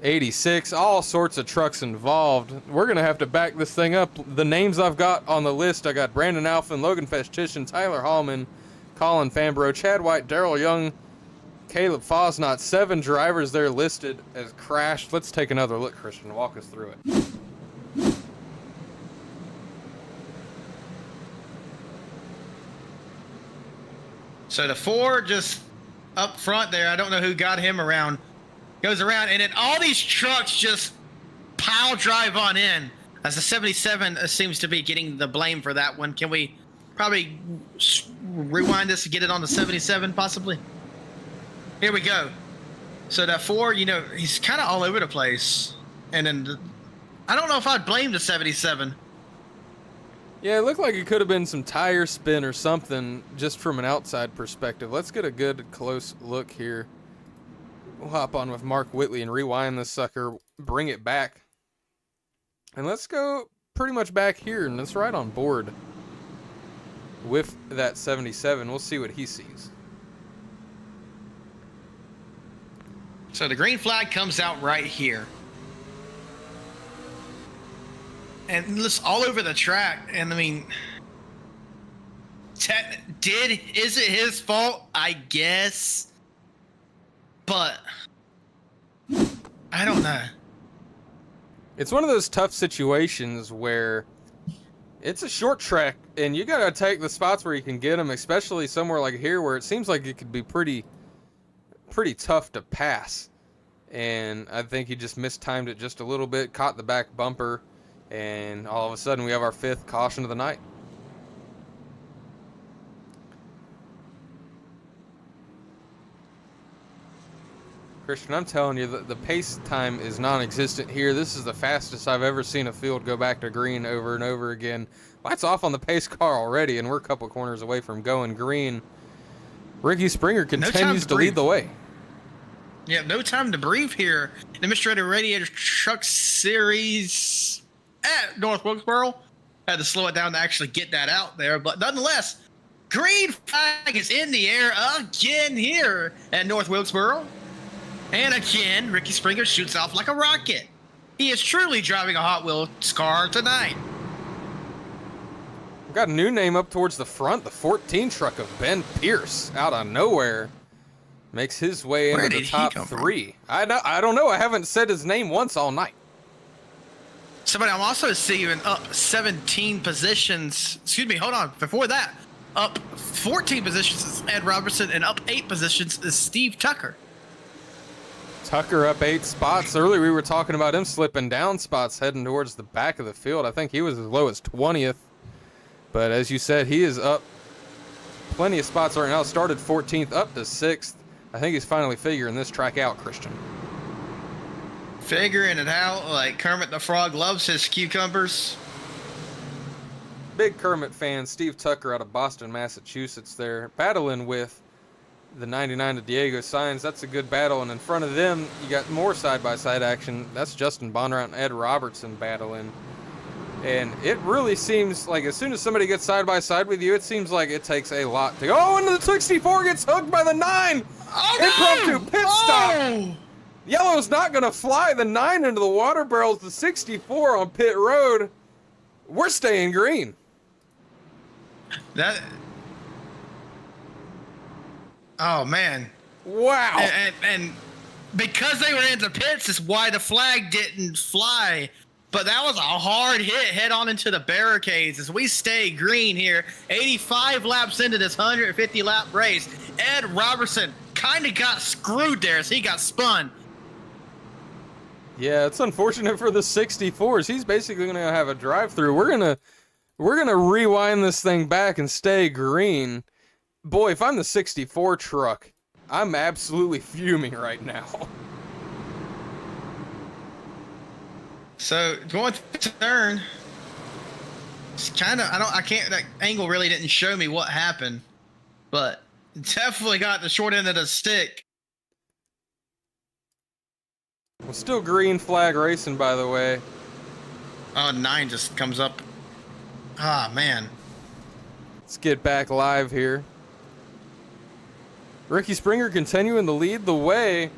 [SPEAKER 1] 86, all sorts of trucks involved. We're going to have to back this thing up. The names I've got on the list, I got Brandon Alphin, Logan Festitian, Tyler Hallman, Colin Fambro, Chad White, Daryl Young, Caleb Fosnot. 7 drivers there listed as crashed. Let's take another look, Christian. Walk us through it.
[SPEAKER 2] So the 4 just up front there, I don't know who got him around, goes around, and then all these trucks just pile drive on in, as the 77 seems to be getting the blame for that one. Can we probably rewind this to get it on the 77 possibly? Here we go. So that 4, you know, he's kind of all over the place. And then I don't know if I'd blame the 77.
[SPEAKER 1] Yeah, it looked like it could have been some tire spin or something just from an outside perspective. Let's get a good close look here. We'll hop on with Mark Whitley and rewind this sucker, bring it back. And let's go pretty much back here, and let's right on board with that 77. We'll see what he sees.
[SPEAKER 2] So the green flag comes out right here. And it's all over the track. And I mean, is it his fault? I guess. But I don't know.
[SPEAKER 1] It's one of those tough situations where it's a short track and you got to take the spots where you can get them, especially somewhere like here where it seems like it could be pretty tough to pass. And I think he just mistimed it just a little bit, caught the back bumper, and all of a sudden we have our 5th caution of the night. Christian, I'm telling you, the pace time is non-existent here. This is the fastest I've ever seen a field go back to green over and over again. Lights off on the pace car already, and we're a couple corners away from going green. Ricky Springer continues to lead the way.
[SPEAKER 2] Yeah, no time to breathe here. The Mr. Radiator Truck Series at North Wilkesboro had to slow it down to actually get that out there. But nonetheless, green flag is in the air again here at North Wilkesboro. And again, Ricky Springer shoots off like a rocket. He is truly driving a Hot Wheels car tonight.
[SPEAKER 1] We've got a new name up towards the front. The 14 truck of Ben Pierce out of nowhere makes his way into the top 3. I don't know. I haven't said his name once all night.
[SPEAKER 2] Somebody I'm also seeing up 17 positions. Excuse me, hold on. Before that, up 14 positions is Ed Robertson, and up 8 positions is Steve Tucker.
[SPEAKER 1] Tucker up 8 spots. Earlier we were talking about him slipping down spots heading towards the back of the field. I think he was as low as 20th. But as you said, he is up plenty of spots right now. Started 14th up to 6th. I think he's finally figuring this track out, Christian.
[SPEAKER 2] Figuring it out like Kermit the Frog loves his cucumbers.
[SPEAKER 1] Big Kermit fan, Steve Tucker out of Boston, Massachusetts there, battling with the 99 to Diego Sainz. That's a good battle, and in front of them you got more side-by-side action. That's Justin Bonner and Ed Robertson battling, and it really seems like as soon as somebody gets side-by-side with you, it seems like it takes a lot to go. Oh, and the 64 gets hooked by the 9. Impromptu pit stop. Yellow's not going to fly the 9 into the water barrels. The 64 on pit road. We're staying green.
[SPEAKER 2] Oh, man.
[SPEAKER 1] Wow.
[SPEAKER 2] And because they were in the pits is why the flag didn't fly. But that was a hard hit head on into the barricades as we stay green here. 85 laps into this 150-lap race. Ed Robertson kind of got screwed there as he got spun.
[SPEAKER 1] Yeah, it's unfortunate for the 64s. He's basically going to have a drive-through. We're gonna rewind this thing back and stay green. Boy, if I'm the 64 truck, I'm absolutely fuming right now.
[SPEAKER 2] So going to turn, it's kind of that angle really didn't show me what happened, but definitely got the short end of the stick.
[SPEAKER 1] We're still green flag racing, by the way.
[SPEAKER 2] Oh, 9 just comes up. Ah, man.
[SPEAKER 1] Let's get back live here. Ricky Springer continuing to lead the way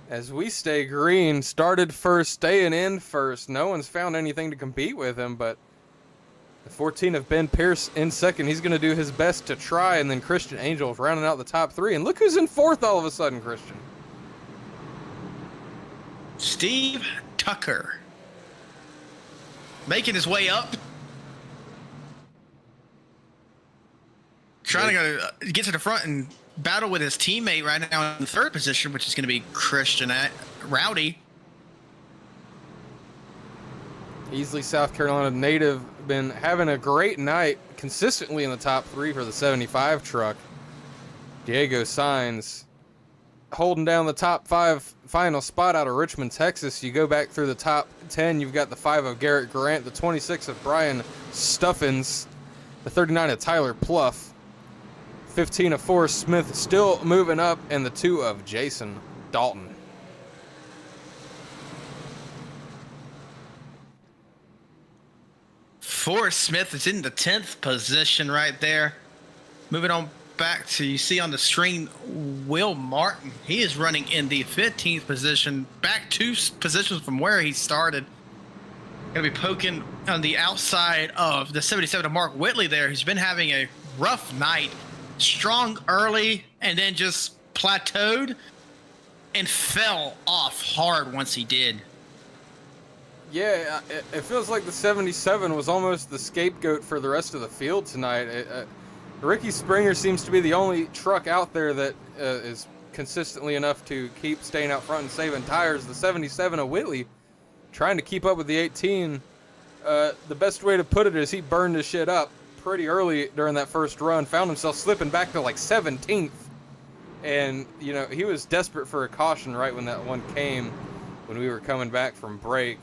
[SPEAKER 1] as we stay green. Started first, staying in first. No one's found anything to compete with him, but the 14 of Ben Pierce in second. He's going to do his best to try, and then Christian Angels rounding out the top 3. And look who's in 4th all of a sudden, Christian.
[SPEAKER 2] Steve Tucker making his way up. Trying to get to the front and battle with his teammate right now in the 3rd position, which is going to be Christian Rowdy.
[SPEAKER 1] Easley, South Carolina native, been having a great night, consistently in the top 3 for the 75 truck. Diego Sainz holding down the top 5 final spot out of Richmond, Texas. You go back through the top 10, you've got the 5 of Garrett Grant, the 26 of Brian Stuffins, the 39 of Tyler Pluff, 15 of Forrest Smith still moving up, and the 2 of Jason Dalton.
[SPEAKER 2] Forrest Smith is in the 10th position right there. Moving on back to, you see on the screen, Will Martin. He is running in the 15th position, back 2 positions from where he started. Going to be poking on the outside of the 77 of Mark Whitley there. He's been having a rough night. Strong early and then just plateaued and fell off hard once he did.
[SPEAKER 1] Yeah, it feels like the 77 was almost the scapegoat for the rest of the field tonight. Ricky Springer seems to be the only truck out there that is consistently enough to keep staying out front and saving tires. The 77 of Whitley trying to keep up with the 18. The best way to put it is he burned his shit up pretty early during that first run, found himself slipping back to like 17th. And, you know, he was desperate for a caution right when that one came, when we were coming back from break.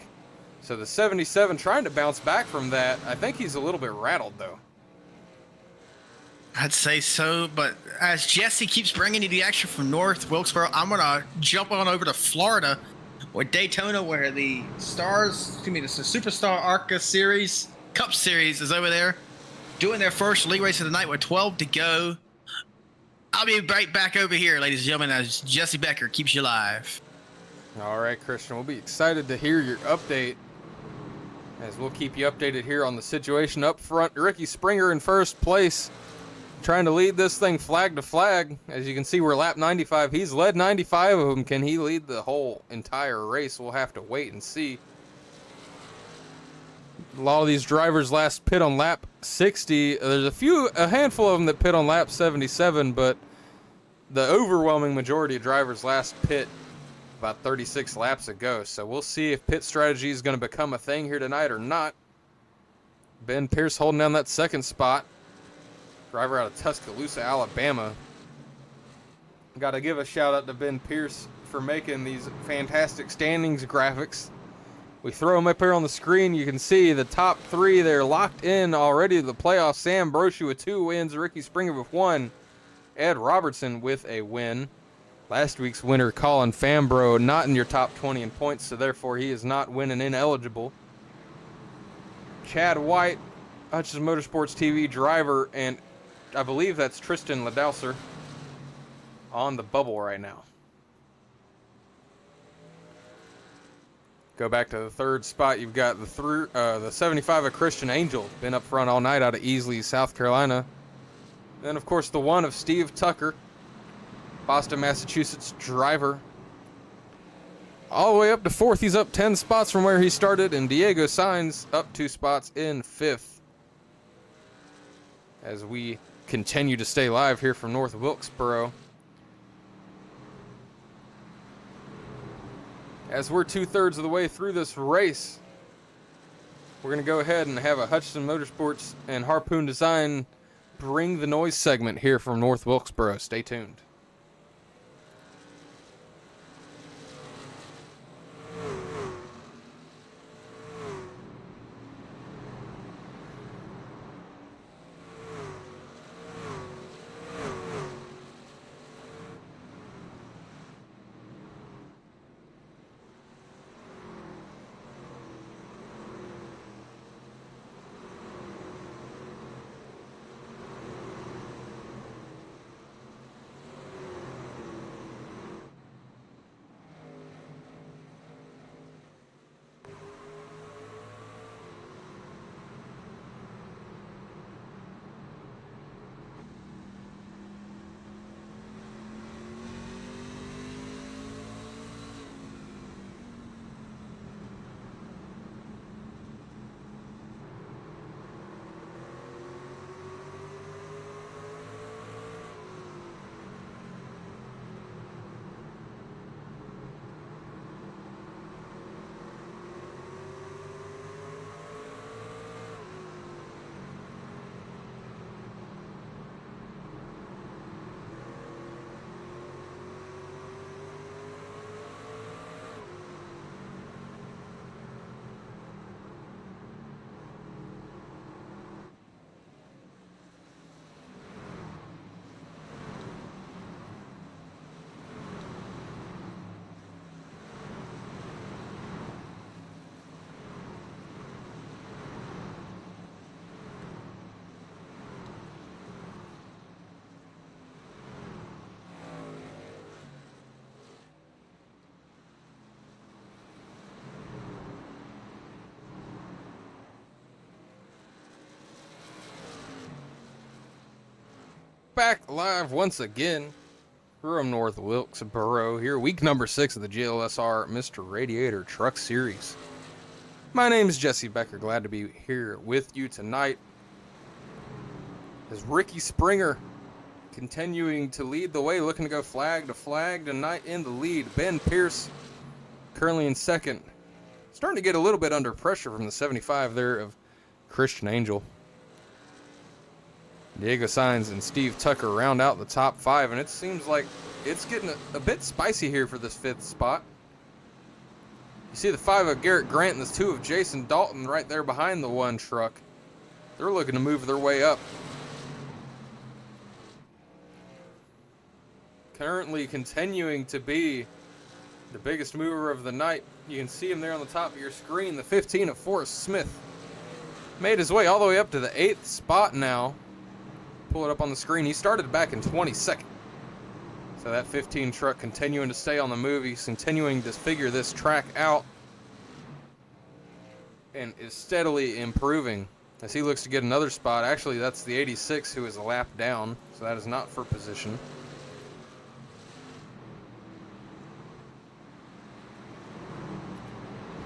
[SPEAKER 1] So the 77 trying to bounce back from that. I think he's a little bit rattled, though.
[SPEAKER 2] I'd say so, but as Jesse keeps bringing you the action from North Wilkesboro, I'm going to jump on over to Florida or Daytona, where the Superstar ARCA Series, Cup Series is over there, doing their first league race of the night with 12 to go. I'll be right back over here, ladies and gentlemen, as Jesse Becker keeps you live.
[SPEAKER 1] All right, Christian, we'll be excited to hear your update, as we'll keep you updated here on the situation up front. Ricky Springer in first place, trying to lead this thing flag to flag. As you can see, we're lap 95. He's led 95 of them. Can he lead the whole entire race? We'll have to wait and see. A lot of these drivers last pit on lap 60. There's a handful of them that pit on lap 77, but the overwhelming majority of drivers last pit about 36 laps ago. So we'll see if pit strategy is going to become a thing here tonight or not. Ben Pierce holding down that second spot. Driver out of Tuscaloosa, Alabama. Got to give a shout out to Ben Pierce for making these fantastic standings graphics. We throw them up here on the screen. You can see the top 3. They're locked in already to the playoffs. Sam Brochu with 2 wins. Ricky Springer with 1. Ed Robertson with a win. Last week's winner, Colin Fambro, not in your top 20 in points, so therefore he is not winning ineligible. Chad White, Hutchins Motorsports TV driver, and I believe that's Tristan Ladouser on the bubble right now. Go back to the third spot. You've got the 75 of Christian Angel, been up front all night out of Easley, South Carolina. Then, of course, the 1 of Steve Tucker, Boston, Massachusetts driver. All the way up to 4th. He's up 10 spots from where he started. And Diego Sainz up 2 spots in 5th. As we continue to stay live here from North Wilkesboro. As we're 2/3 of the way through this race, we're going to go ahead and have a Hutchinson Motorsports and Harpoon Design Bring the Noise segment here from North Wilkesboro. Stay tuned. back live once again from North Wilkesboro here, week number 6 of the GLSR Mr. Radiator Truck Series. My name is Jesse Becker, glad to be here with you tonight. As Ricky Springer continuing to lead the way, looking to go flag to flag tonight in the lead. Ben Pierce currently in second. Starting to get a little bit under pressure from the 75 there of Christian Angel. Diego Sainz and Steve Tucker round out the top 5, and it seems like it's getting a bit spicy here for this 5th spot. You see the 5 of Garrett Grant and the 2 of Jason Dalton right there behind the 1 truck. They're looking to move their way up. Currently continuing to be the biggest mover of the night. You can see him there on the top of your screen. The 15 of Forrest Smith made his way all the way up to the 8th spot now. Pull it up on the screen. He started back in 22nd. So that 15 truck continuing to stay on the move. He's continuing to figure this track out and is steadily improving as he looks to get another spot. Actually, that's the 86 who is a lap down, so that is not for position.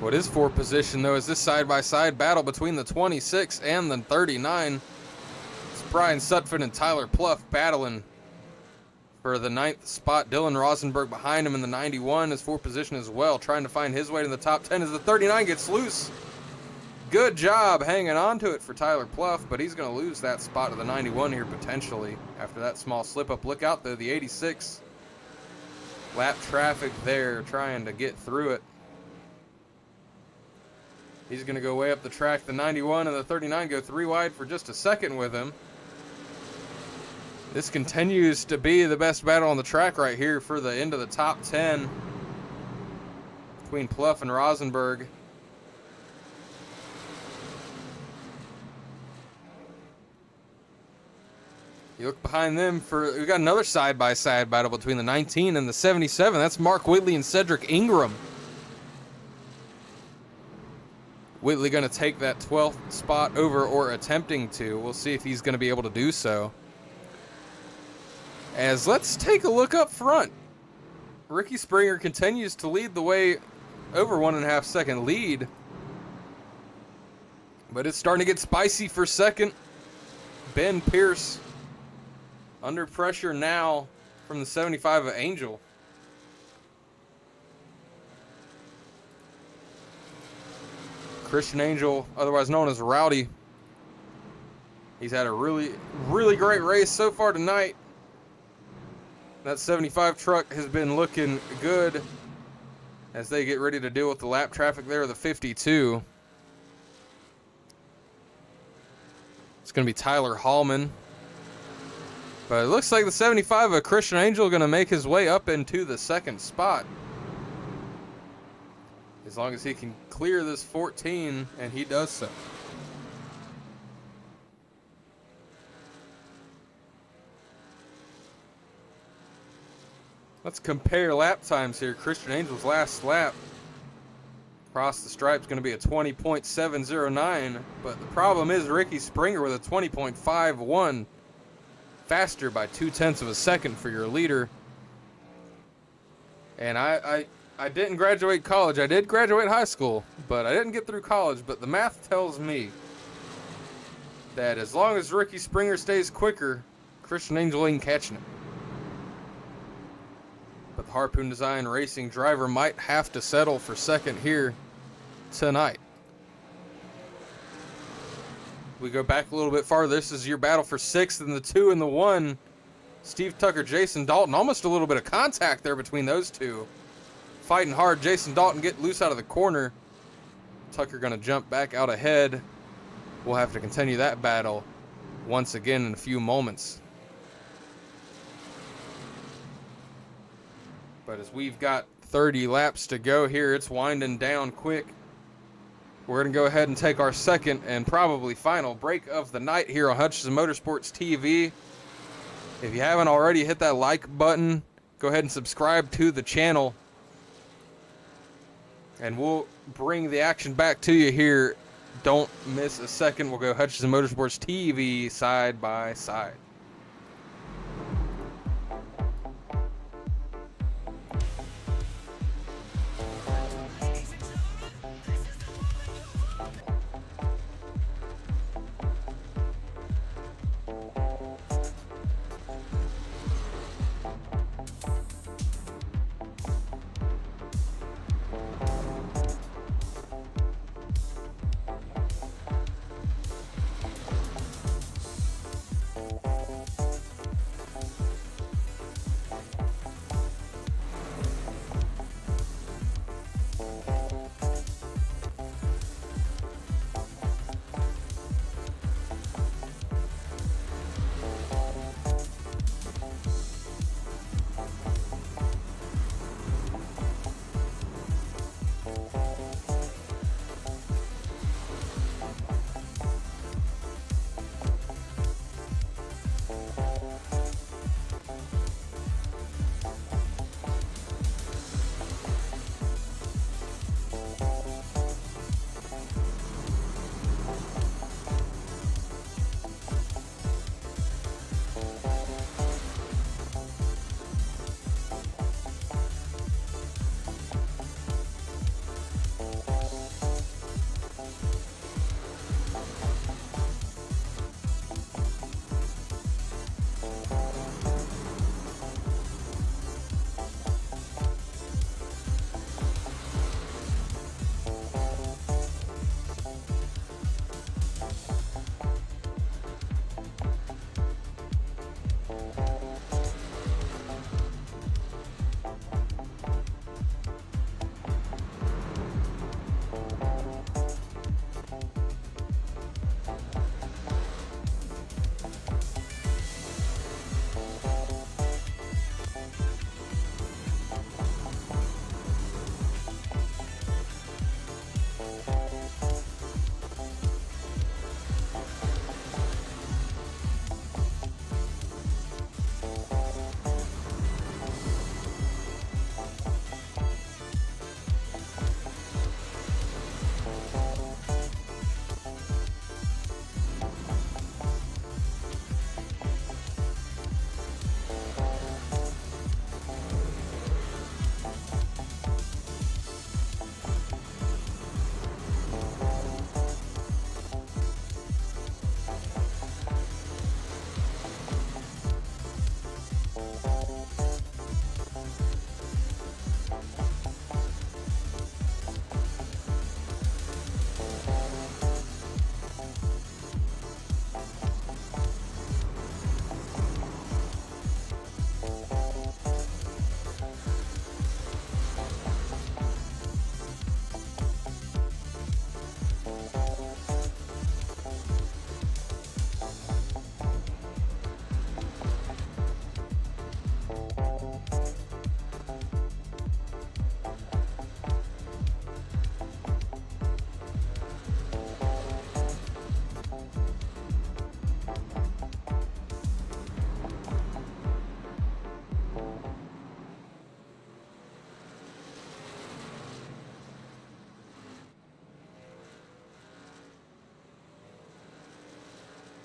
[SPEAKER 1] What is for position, though, is this side-by-side battle between the 26 and the 39. Brian Sutphin and Tyler Pluff battling for the 9th spot. Dylan Rosenberg behind him in the 91 is for position as well, trying to find his way to the top 10 as the 39 gets loose. Good job hanging on to it for Tyler Pluff, but he's going to lose that spot to the 91 here potentially after that small slip-up. Look out, though, the 86. Lap traffic there trying to get through it. He's going to go way up the track. The 91 and the 39 go 3 wide for just a second with him. This continues to be the best battle on the track right here for the end of the top 10 between Pluff and Rosenberg. You look behind them we got another side-by-side battle between the 19 and the 77. That's Mark Whitley and Cedric Ingram. Whitley going to take that 12th spot over, or attempting to. We'll see if he's going to be able to do so. As let's take a look up front. Ricky Springer continues to lead the way, over 1.5 second lead. But it's starting to get spicy for second. Ben Pierce under pressure now from the 75 of Angel. Christian Angel, otherwise known as Rowdy. He's had a really, really great race so far tonight. That 75 truck has been looking good as they get ready to deal with the lap traffic there of the 52. It's going to be Tyler Hallman. But it looks like the 75 of Christian Angel going to make his way up into the 2nd spot. As long as he can clear this 14, and he does so. Let's compare lap times here. Christian Angel's last lap across the stripe is going to be a 20.709, but the problem is Ricky Springer with a 20.51, faster by 0.2 of a second for your leader. And I didn't graduate college. I did graduate high school, but I didn't get through college. But the math tells me that as long as Ricky Springer stays quicker, Christian Angel ain't catching it. But the Harpoon Design Racing driver might have to settle for second here tonight. We go back a little bit farther. This is your battle for 6th and the 2 and the 1. Steve Tucker, Jason Dalton. Almost a little bit of contact there between those two. Fighting hard. Jason Dalton get loose out of the corner. Tucker going to jump back out ahead. We'll have to continue that battle once again in a few moments. But as we've got 30 laps to go here, it's winding down quick. We're going to go ahead and take our second and probably final break of the night here on Hutchinson Motorsports TV. If you haven't already, hit that like button. Go ahead and subscribe to the channel. And we'll bring the action back to you here. Don't miss a second. We'll go Hutchinson Motorsports TV side by side.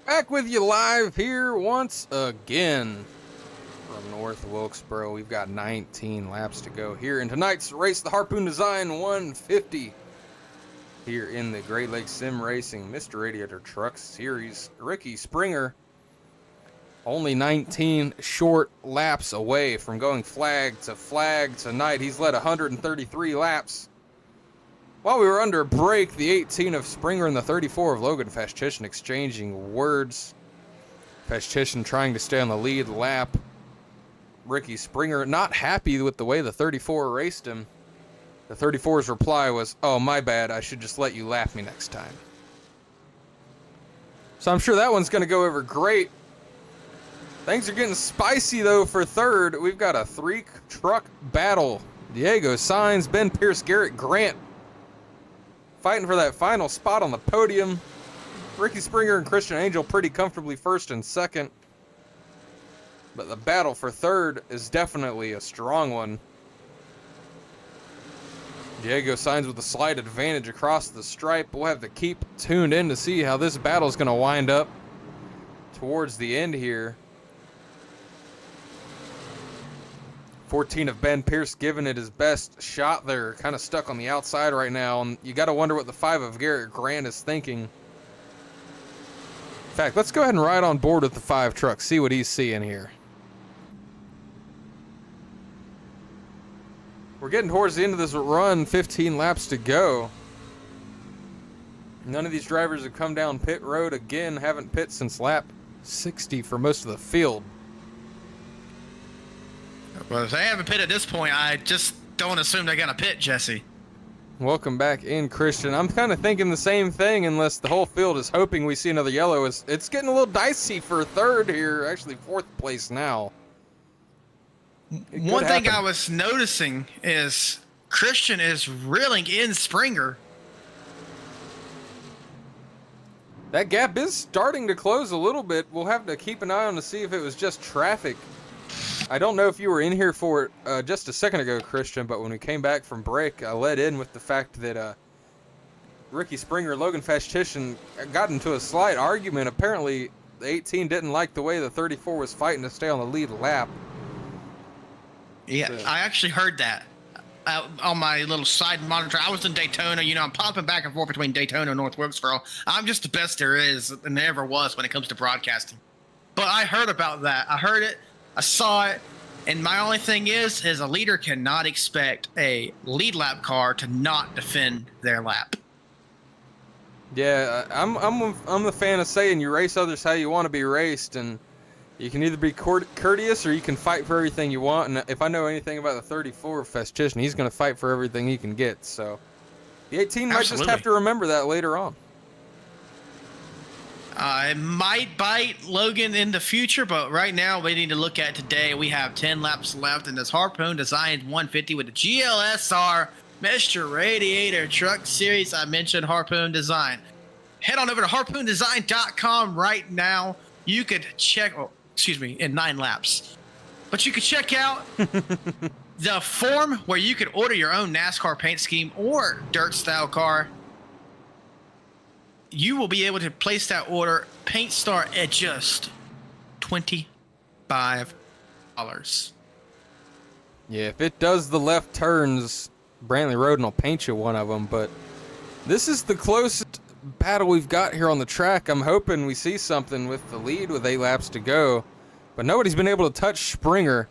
[SPEAKER 1] Back with you live here once again from North Wilkesboro. We've got 19 laps to go here in tonight's race, the Harpoon Design 150 here in the Great Lakes Sim Racing Mr. Radiator Truck Series. Ricky Springer only 19 short laps away from going flag to flag tonight. He's led 133 laps. While we were under a break, the 18 of Springer and the 34 of Logan Fashtishin exchanging words. Fashtishin trying to stay on the lead lap. Ricky Springer not happy with the way the 34 raced him. The 34's reply was, "Oh, my bad, I should just let you lap me next time." So I'm sure that one's going to go over great. Things are getting spicy, though, for third. We've got a three-truck battle. Diego Sainz, Ben Pierce, Garrett Grant fighting for that final spot on the podium. Ricky Springer and Christian Angel pretty comfortably first and second. But the battle for third is definitely a strong one. Diego Sainz with a slight advantage across the stripe. We'll have to keep tuned in to see how this battle is going to wind up towards the end here. 14 of Ben Pierce giving it his best shot there. Kind of stuck on the outside right now. And you got to wonder what the 5 of Garrett Grant is thinking. In fact, let's go ahead and ride on board with the 5 truck. See what he's seeing here. We're getting towards the end of this run. 15 laps to go. None of these drivers have come down pit road again. Haven't pit since lap 60 for most of the field.
[SPEAKER 2] Well, if they haven't pit at this point, I just don't assume they're going to pit, Jesse.
[SPEAKER 1] Welcome back in, Christian. I'm kind of thinking the same thing, unless the whole field is hoping we see another yellow. It's getting a little dicey for third here. Actually, fourth place now.
[SPEAKER 2] One thing I was noticing is Christian is reeling in Springer.
[SPEAKER 1] That gap is starting to close a little bit. We'll have to keep an eye on to see if it was just traffic. I don't know if you were in here for it just a second ago, Christian, but when we came back from break, I led in with the fact that Ricky Springer and Logan Fashtishin got into a slight argument. Apparently, the 18 didn't like the way the 34 was fighting to stay on the lead lap.
[SPEAKER 2] Yeah,
[SPEAKER 1] So,
[SPEAKER 2] I actually heard that on my little side monitor. I was in Daytona. You know, I'm popping back and forth between Daytona and North Wilkesboro. I'm just the best there is and there ever was when it comes to broadcasting. But I heard about that. I heard it. I saw it, and my only thing is a leader cannot expect a lead lap car to not defend their lap.
[SPEAKER 1] yeah, I'm the fan of saying you race others how you want to be raced, and you can either be courteous or you can fight for everything you want. And if I know anything about the 34 Fastitian, he's going to fight for everything he can get. So the 18 might just have to remember that later on.
[SPEAKER 2] It might bite Logan in the future, but right now we need to look at today. We have 10 laps left in this Harpoon Design 150 with the GLSR Mr. Radiator Truck Series. I mentioned Harpoon Design. Head on over to harpoondesign.com right now. You could check, in 9 laps. But you could check out the form where you could order your own NASCAR paint scheme or dirt style car. You will be able to place that order. Paint start at just $25.
[SPEAKER 1] Yeah, if it does the left turns, Brantley Roden will paint you one of them. But this is the closest battle we've got here on the track. I'm hoping we see something with the lead with 8 laps to go. But nobody's been able to touch Springer.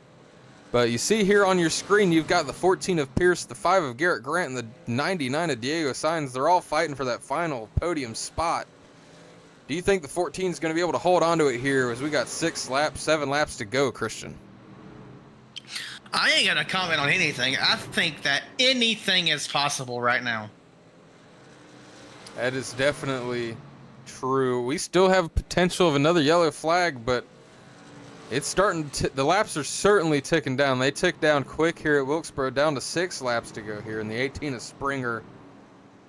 [SPEAKER 1] But you see here on your screen, you've got the 14 of Pierce, the 5 of Garrett Grant, and the 99 of Diego Sainz. They're all fighting for that final podium spot. Do you think the 14 is going to be able to hold on to it here as we got 7 laps to go, Christian?
[SPEAKER 2] I ain't going to comment on anything. I think that anything is possible right now.
[SPEAKER 1] That is definitely true. We still have potential of another yellow flag, but it's starting to, the laps are certainly ticking down. They tick down quick here at Wilkesboro, down to 6 laps to go here in the 18 of Springer.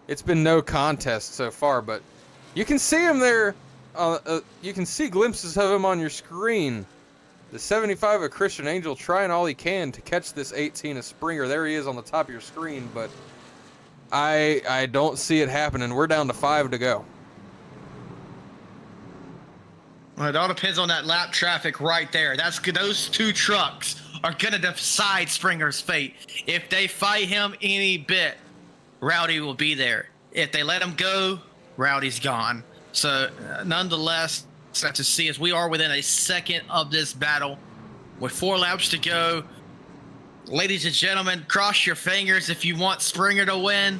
[SPEAKER 1] It's been no contest so far, but you can see him there. You can see glimpses of him on your screen. The 75 of Christian Angel trying all he can to catch this 18 of Springer. There he is on the top of your screen, but I don't see it happening. We're down to 5 to go.
[SPEAKER 2] Well, it all depends on that lap traffic right there. That's good. Those two trucks are gonna decide Springer's fate. If they fight him any bit, Rowdy will be there. If they let him go, Rowdy's gone. So, nonetheless, sad to see as we are within a second of this battle, with 4 laps to go. Ladies and gentlemen, cross your fingers if you want Springer to win,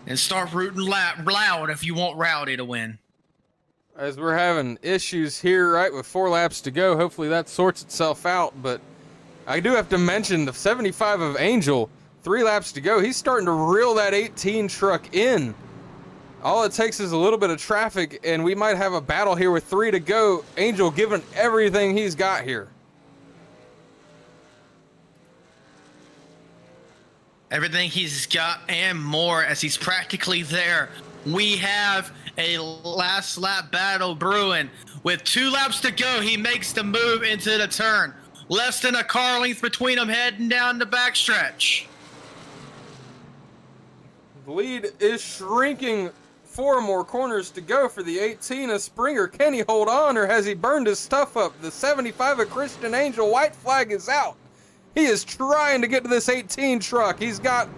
[SPEAKER 2] and start rooting loud if you want Rowdy to win.
[SPEAKER 1] As we're having issues here, right, with 4 laps to go, hopefully that sorts itself out. But I do have to mention the 75 of Angel, 3 laps to go. He's starting to reel that 18 truck in. All it takes is a little bit of traffic, and we might have a battle here with 3 to go. Angel giving everything he's got here.
[SPEAKER 2] Everything he's got and more, as he's practically there. We have a last lap battle brewing. With 2 laps to go, he makes the move into the turn. Less than a car length between them heading down the backstretch.
[SPEAKER 1] The lead is shrinking. 4 more corners to go for the 18 of Springer. Can he hold on, or has he burned his stuff up? The 75 of Christian Angel, white flag is out. He is trying to get to this 18 truck. He's got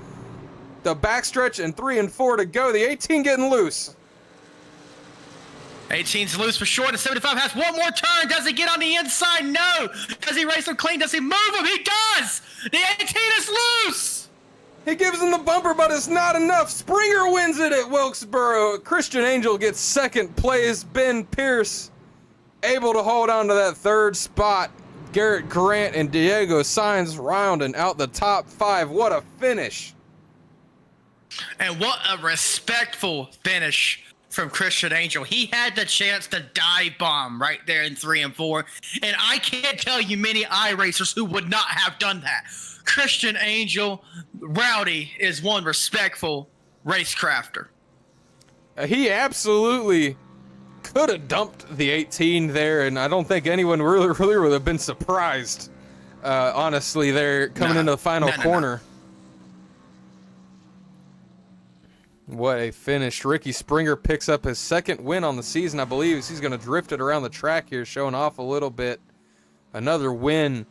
[SPEAKER 1] the backstretch and 3 and 4 to go. The 18 getting loose.
[SPEAKER 2] 18's loose for sure. The 75 has one more turn. Does he get on the inside? No. Does he race him clean? Does he move him? He does. The 18 is loose.
[SPEAKER 1] He gives him the bumper, but it's not enough. Springer wins it at Wilkesboro. Christian Angel gets second place. Ben Pierce able to hold on to that 3rd spot. Garrett Grant and Diego Sainz rounding out the top 5. What a finish.
[SPEAKER 2] And what a respectful finish from Christian Angel. He had the chance to dive bomb right there in 3 and 4. And I can't tell you many iRacers who would not have done that. Christian Angel, Rowdy is one respectful racecrafter.
[SPEAKER 1] He absolutely could have dumped the 18 there, and I don't think anyone really would have been surprised, honestly, there coming into the final corner. What a finish. Ricky Springer picks up his 2nd win on the season, I believe. He's going to drift it around the track here, showing off a little bit. Another win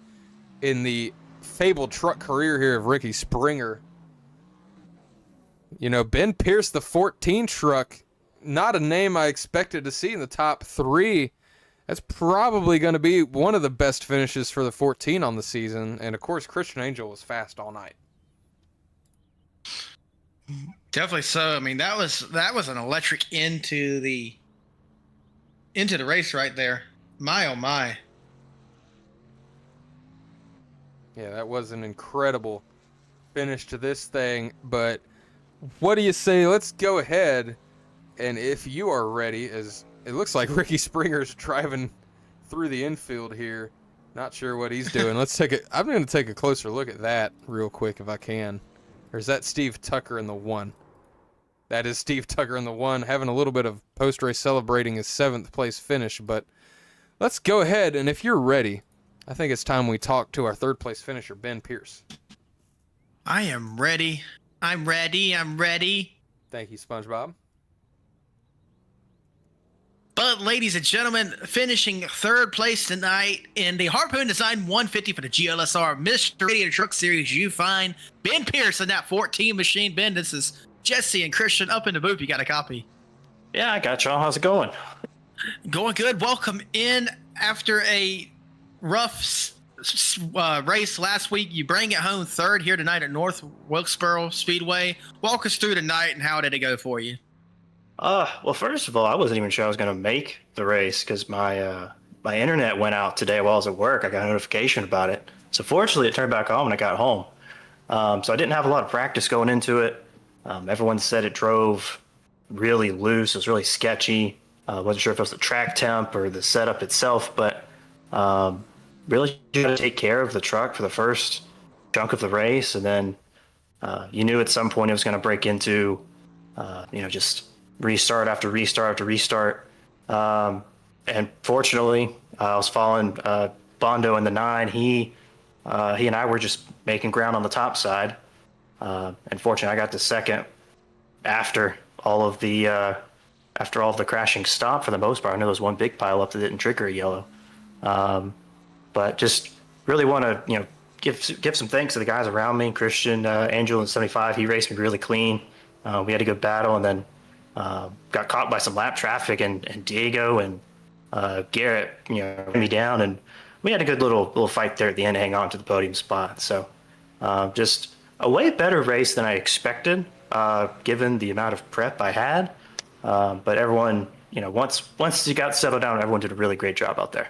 [SPEAKER 1] in the fabled truck career here of Ricky Springer. You know, Ben Pierce, the 14 truck, not a name I expected to see in the top 3. That's probably going to be one of the best finishes for the 14 on the season. And, of course, Christian Angel was fast all night.
[SPEAKER 2] Definitely so. I mean, that was an electric into the race right there. My, oh, my.
[SPEAKER 1] Yeah, that was an incredible finish to this thing. But what do you say? Let's go ahead. And if you are ready, as it looks like Ricky Springer's driving through the infield here. Not sure what he's doing. I'm going to take a closer look at that real quick if I can. Or is that Steve Tucker in the 1? That is Steve Tucker in the 1, having a little bit of post-race celebrating his 7th place finish. But let's go ahead, and if you're ready, I think it's time we talk to our 3rd place finisher, Ben Pierce.
[SPEAKER 2] I am ready. I'm ready.
[SPEAKER 1] Thank you, SpongeBob.
[SPEAKER 2] But, ladies and gentlemen, finishing 3rd place tonight in the Harpoon Design 150 for the GLSR Mr. Radiator Truck Series, you find Ben Pierce in that 14 machine. Ben, this is Jesse and Christian up in the booth. You got a copy?
[SPEAKER 3] Yeah, I got y'all. How's it going?
[SPEAKER 2] Going good. Welcome in after a rough race last week. You bring it home 3rd here tonight at North Wilkesboro Speedway. Walk us through tonight and how did it go for you?
[SPEAKER 3] Well, first of all, I wasn't even sure I was going to make the race because my internet went out today while I was at work. I got a notification about it. So fortunately, it turned back on when I got home. So I didn't have a lot of practice going into it. Everyone said it drove really loose. It was really sketchy. Wasn't sure if it was the track temp or the setup itself, but really had to take care of the truck for the first chunk of the race. And then you knew at some point it was going to break into, just restart after restart after restart. And fortunately, I was following Bondo in the 9. He and I were just making ground on the top side. And fortunately, I got to second after all of the after all of the crashing stopped for the most part. I know there was one big pile up that didn't trigger a yellow. But just really want to, give some thanks to the guys around me. Christian, Angel in 75, he raced me really clean. We had a good battle, and then got caught by some lap traffic, and Diego and Garrett, ran me down, and we had a good little fight there at the end to hang on to the podium spot. So just a way better race than I expected, given the amount of prep I had. But everyone, once you got settled down, everyone did a really great job out there.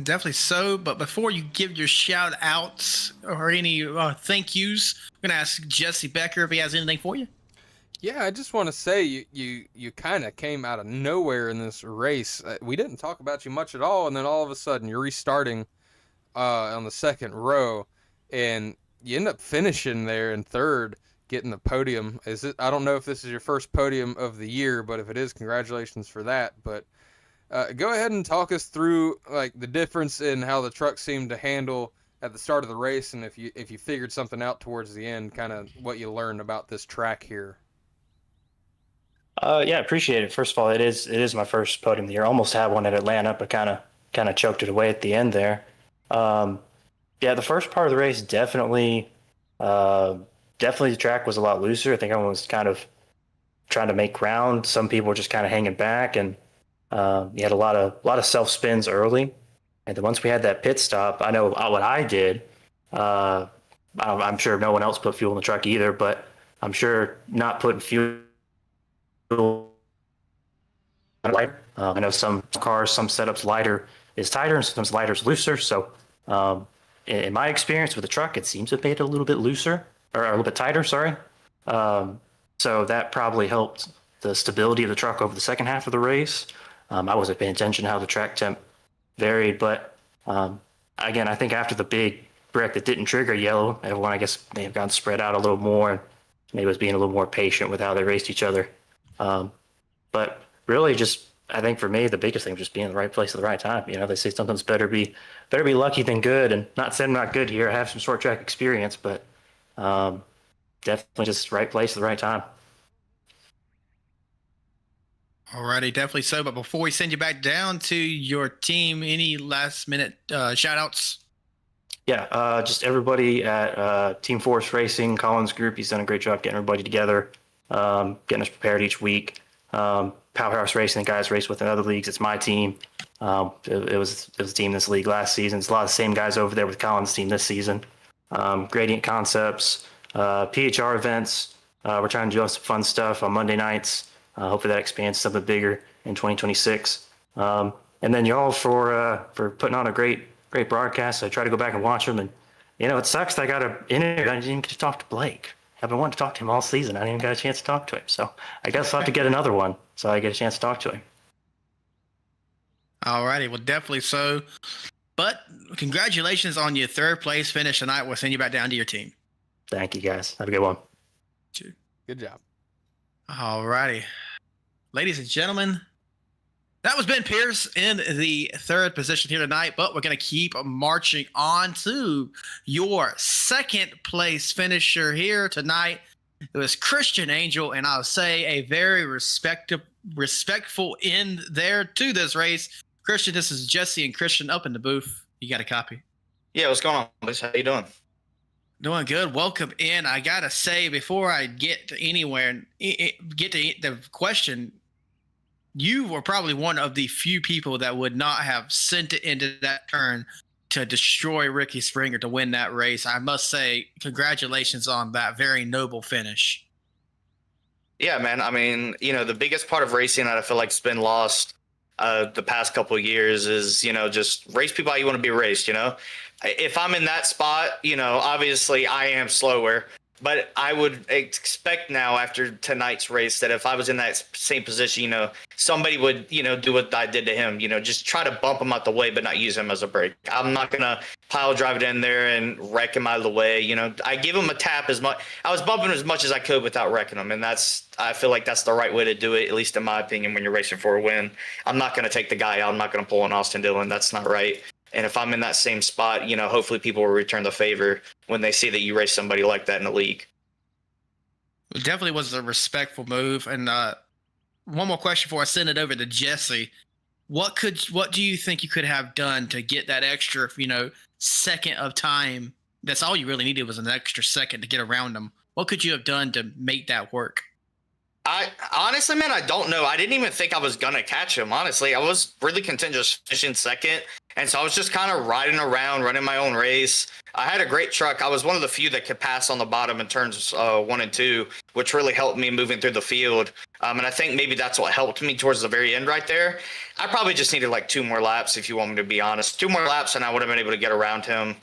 [SPEAKER 2] Definitely so. But before you give your shout outs or any thank yous, I'm going to ask Jesse Becker if he has anything for you.
[SPEAKER 1] Yeah, I just want to say you kind of came out of nowhere in this race. We didn't talk about you much at all, and then all of a sudden you're restarting on the second row, and you end up finishing there in third, getting the podium. I don't know if this is your first podium of the year, but if it is, congratulations for that. But go ahead and talk us through like the difference in how the truck seemed to handle at the start of the race, and if you figured something out towards the end, kind of what you learned about this track here.
[SPEAKER 3] Yeah, appreciate it. First of all, it is my first podium of the year. Almost had one at Atlanta, but kind of choked it away at the end there. Yeah, the first part of the race definitely the track was a lot looser. I think everyone was kind of trying to make ground. Some people were just kind of hanging back, and you had a lot of self spins early. And then once we had that pit stop, I know what I did. I'm sure no one else put fuel in the truck either, but I'm sure not putting fuel. I know some cars, some setups, lighter is tighter and sometimes lighter is looser. So in my experience with the truck, it seems to have made it a little bit looser or a little bit tighter, sorry. So that probably helped the stability of the truck over the second half of the race. I wasn't paying attention to how the track temp varied, but again, I think after the big wreck that didn't trigger yellow, everyone, I guess, may have gotten spread out a little more and maybe was being a little more patient with how they raced each other. But really, just I think for me, the biggest thing was just being in the right place at the right time. They say sometimes better be lucky than good, and not saying I'm not good here. I have some short track experience, but definitely just right place at the right time.
[SPEAKER 2] Alrighty, definitely so. But before we send you back down to your team, any last minute shout outs?
[SPEAKER 3] Yeah, just everybody at Team Force Racing, Collins Group. He's done a great job getting everybody together, getting us prepared each week. Powerhouse Racing, the guys race with in other leagues. It's my team. It was a team in this league last season. It's a lot of the same guys over there with Collins' team this season. Gradient Concepts, PHR events. We're trying to do some fun stuff on Monday nights. Hopefully that expands to something bigger in 2026. And then y'all for putting on a great broadcast. I try to go back and watch them, and it sucks that I got an interview. I didn't even get to talk to Blake. I've been wanting to talk to him all season. I didn't even get a chance to talk to him. So I guess I'll have to get another one so I get a chance to talk to him.
[SPEAKER 2] All righty. Well, definitely so. But congratulations on your third place finish tonight. We'll send you back down to your team.
[SPEAKER 3] Thank you, guys. Have a good one.
[SPEAKER 1] Good job.
[SPEAKER 2] All righty. Ladies and gentlemen, that was Ben Pierce in the third position here tonight, but we're going to keep marching on to your second place finisher here tonight. It was Christian Angel, and I'll say a very respectful end there to this race. Christian, this is Jesse and Christian up in the booth. You got a copy?
[SPEAKER 4] Yeah, what's going on, boys? How you doing?
[SPEAKER 2] Doing good. Welcome in. I got to say, before I get to anywhere, get to the question, you were probably one of the few people that would not have sent it into that turn to destroy Ricky Springer to win that race. I must say, congratulations on that very noble finish.
[SPEAKER 4] Yeah, man. I mean, the biggest part of racing that I feel like has been lost the past couple of years is, just race people how you want to be raced, If I'm in that spot, obviously I am slower. But I would expect now after tonight's race that if I was in that same position, somebody would, do what I did to him, just try to bump him out the way, but not use him as a brake. I'm not going to pile drive it in there and wreck him out of the way. I give him a tap as much. I was bumping him as much as I could without wrecking him. And I feel like that's the right way to do it, at least in my opinion, when you're racing for a win. I'm not going to take the guy out. I'm not going to pull an Austin Dillon. That's not right. And if I'm in that same spot, hopefully people will return the favor when they see that you race somebody like that in the league.
[SPEAKER 2] It definitely was a respectful move. And one more question before I send it over to Jesse. What do you think you could have done to get that extra, second of time? That's all you really needed was an extra second to get around him. What could you have done to make that work?
[SPEAKER 4] I honestly, man, I don't know. I didn't even think I was gonna catch him. Honestly, I was really content just finishing second, and so I was just kind of riding around, running my own race. I had a great truck. I was one of the few that could pass on the bottom in turns 1 and 2, which really helped me moving through the field. And I think maybe that's what helped me towards the very end right there. I probably just needed like 2 more laps, if you want me to be honest. 2 more laps, and I would have been able to get around him.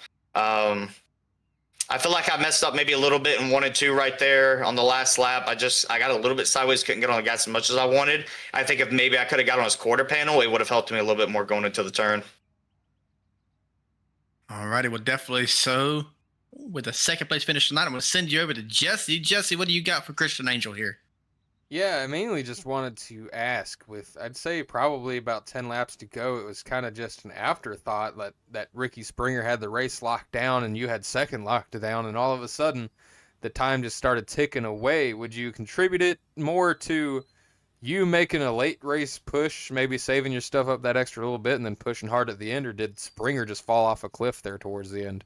[SPEAKER 4] I feel like I messed up maybe a little bit in 1 and 2 right there on the last lap. I got a little bit sideways, couldn't get on the gas as much as I wanted. I think if maybe I could have got on his quarter panel, it would have helped me a little bit more going into the turn.
[SPEAKER 2] All righty, well, definitely so. With a second place finish tonight, I'm going to send you over to Jesse. Jesse, what do you got for Christian Angel here?
[SPEAKER 1] Yeah, I mainly just wanted to ask, with I'd say probably about 10 laps to go, it was kind of just an afterthought that Ricky Springer had the race locked down and you had second locked down, and all of a sudden the time just started ticking away. Would you contribute it more to you making a late race push, maybe saving your stuff up that extra little bit and then pushing hard at the end, or did Springer just fall off a cliff there towards the end?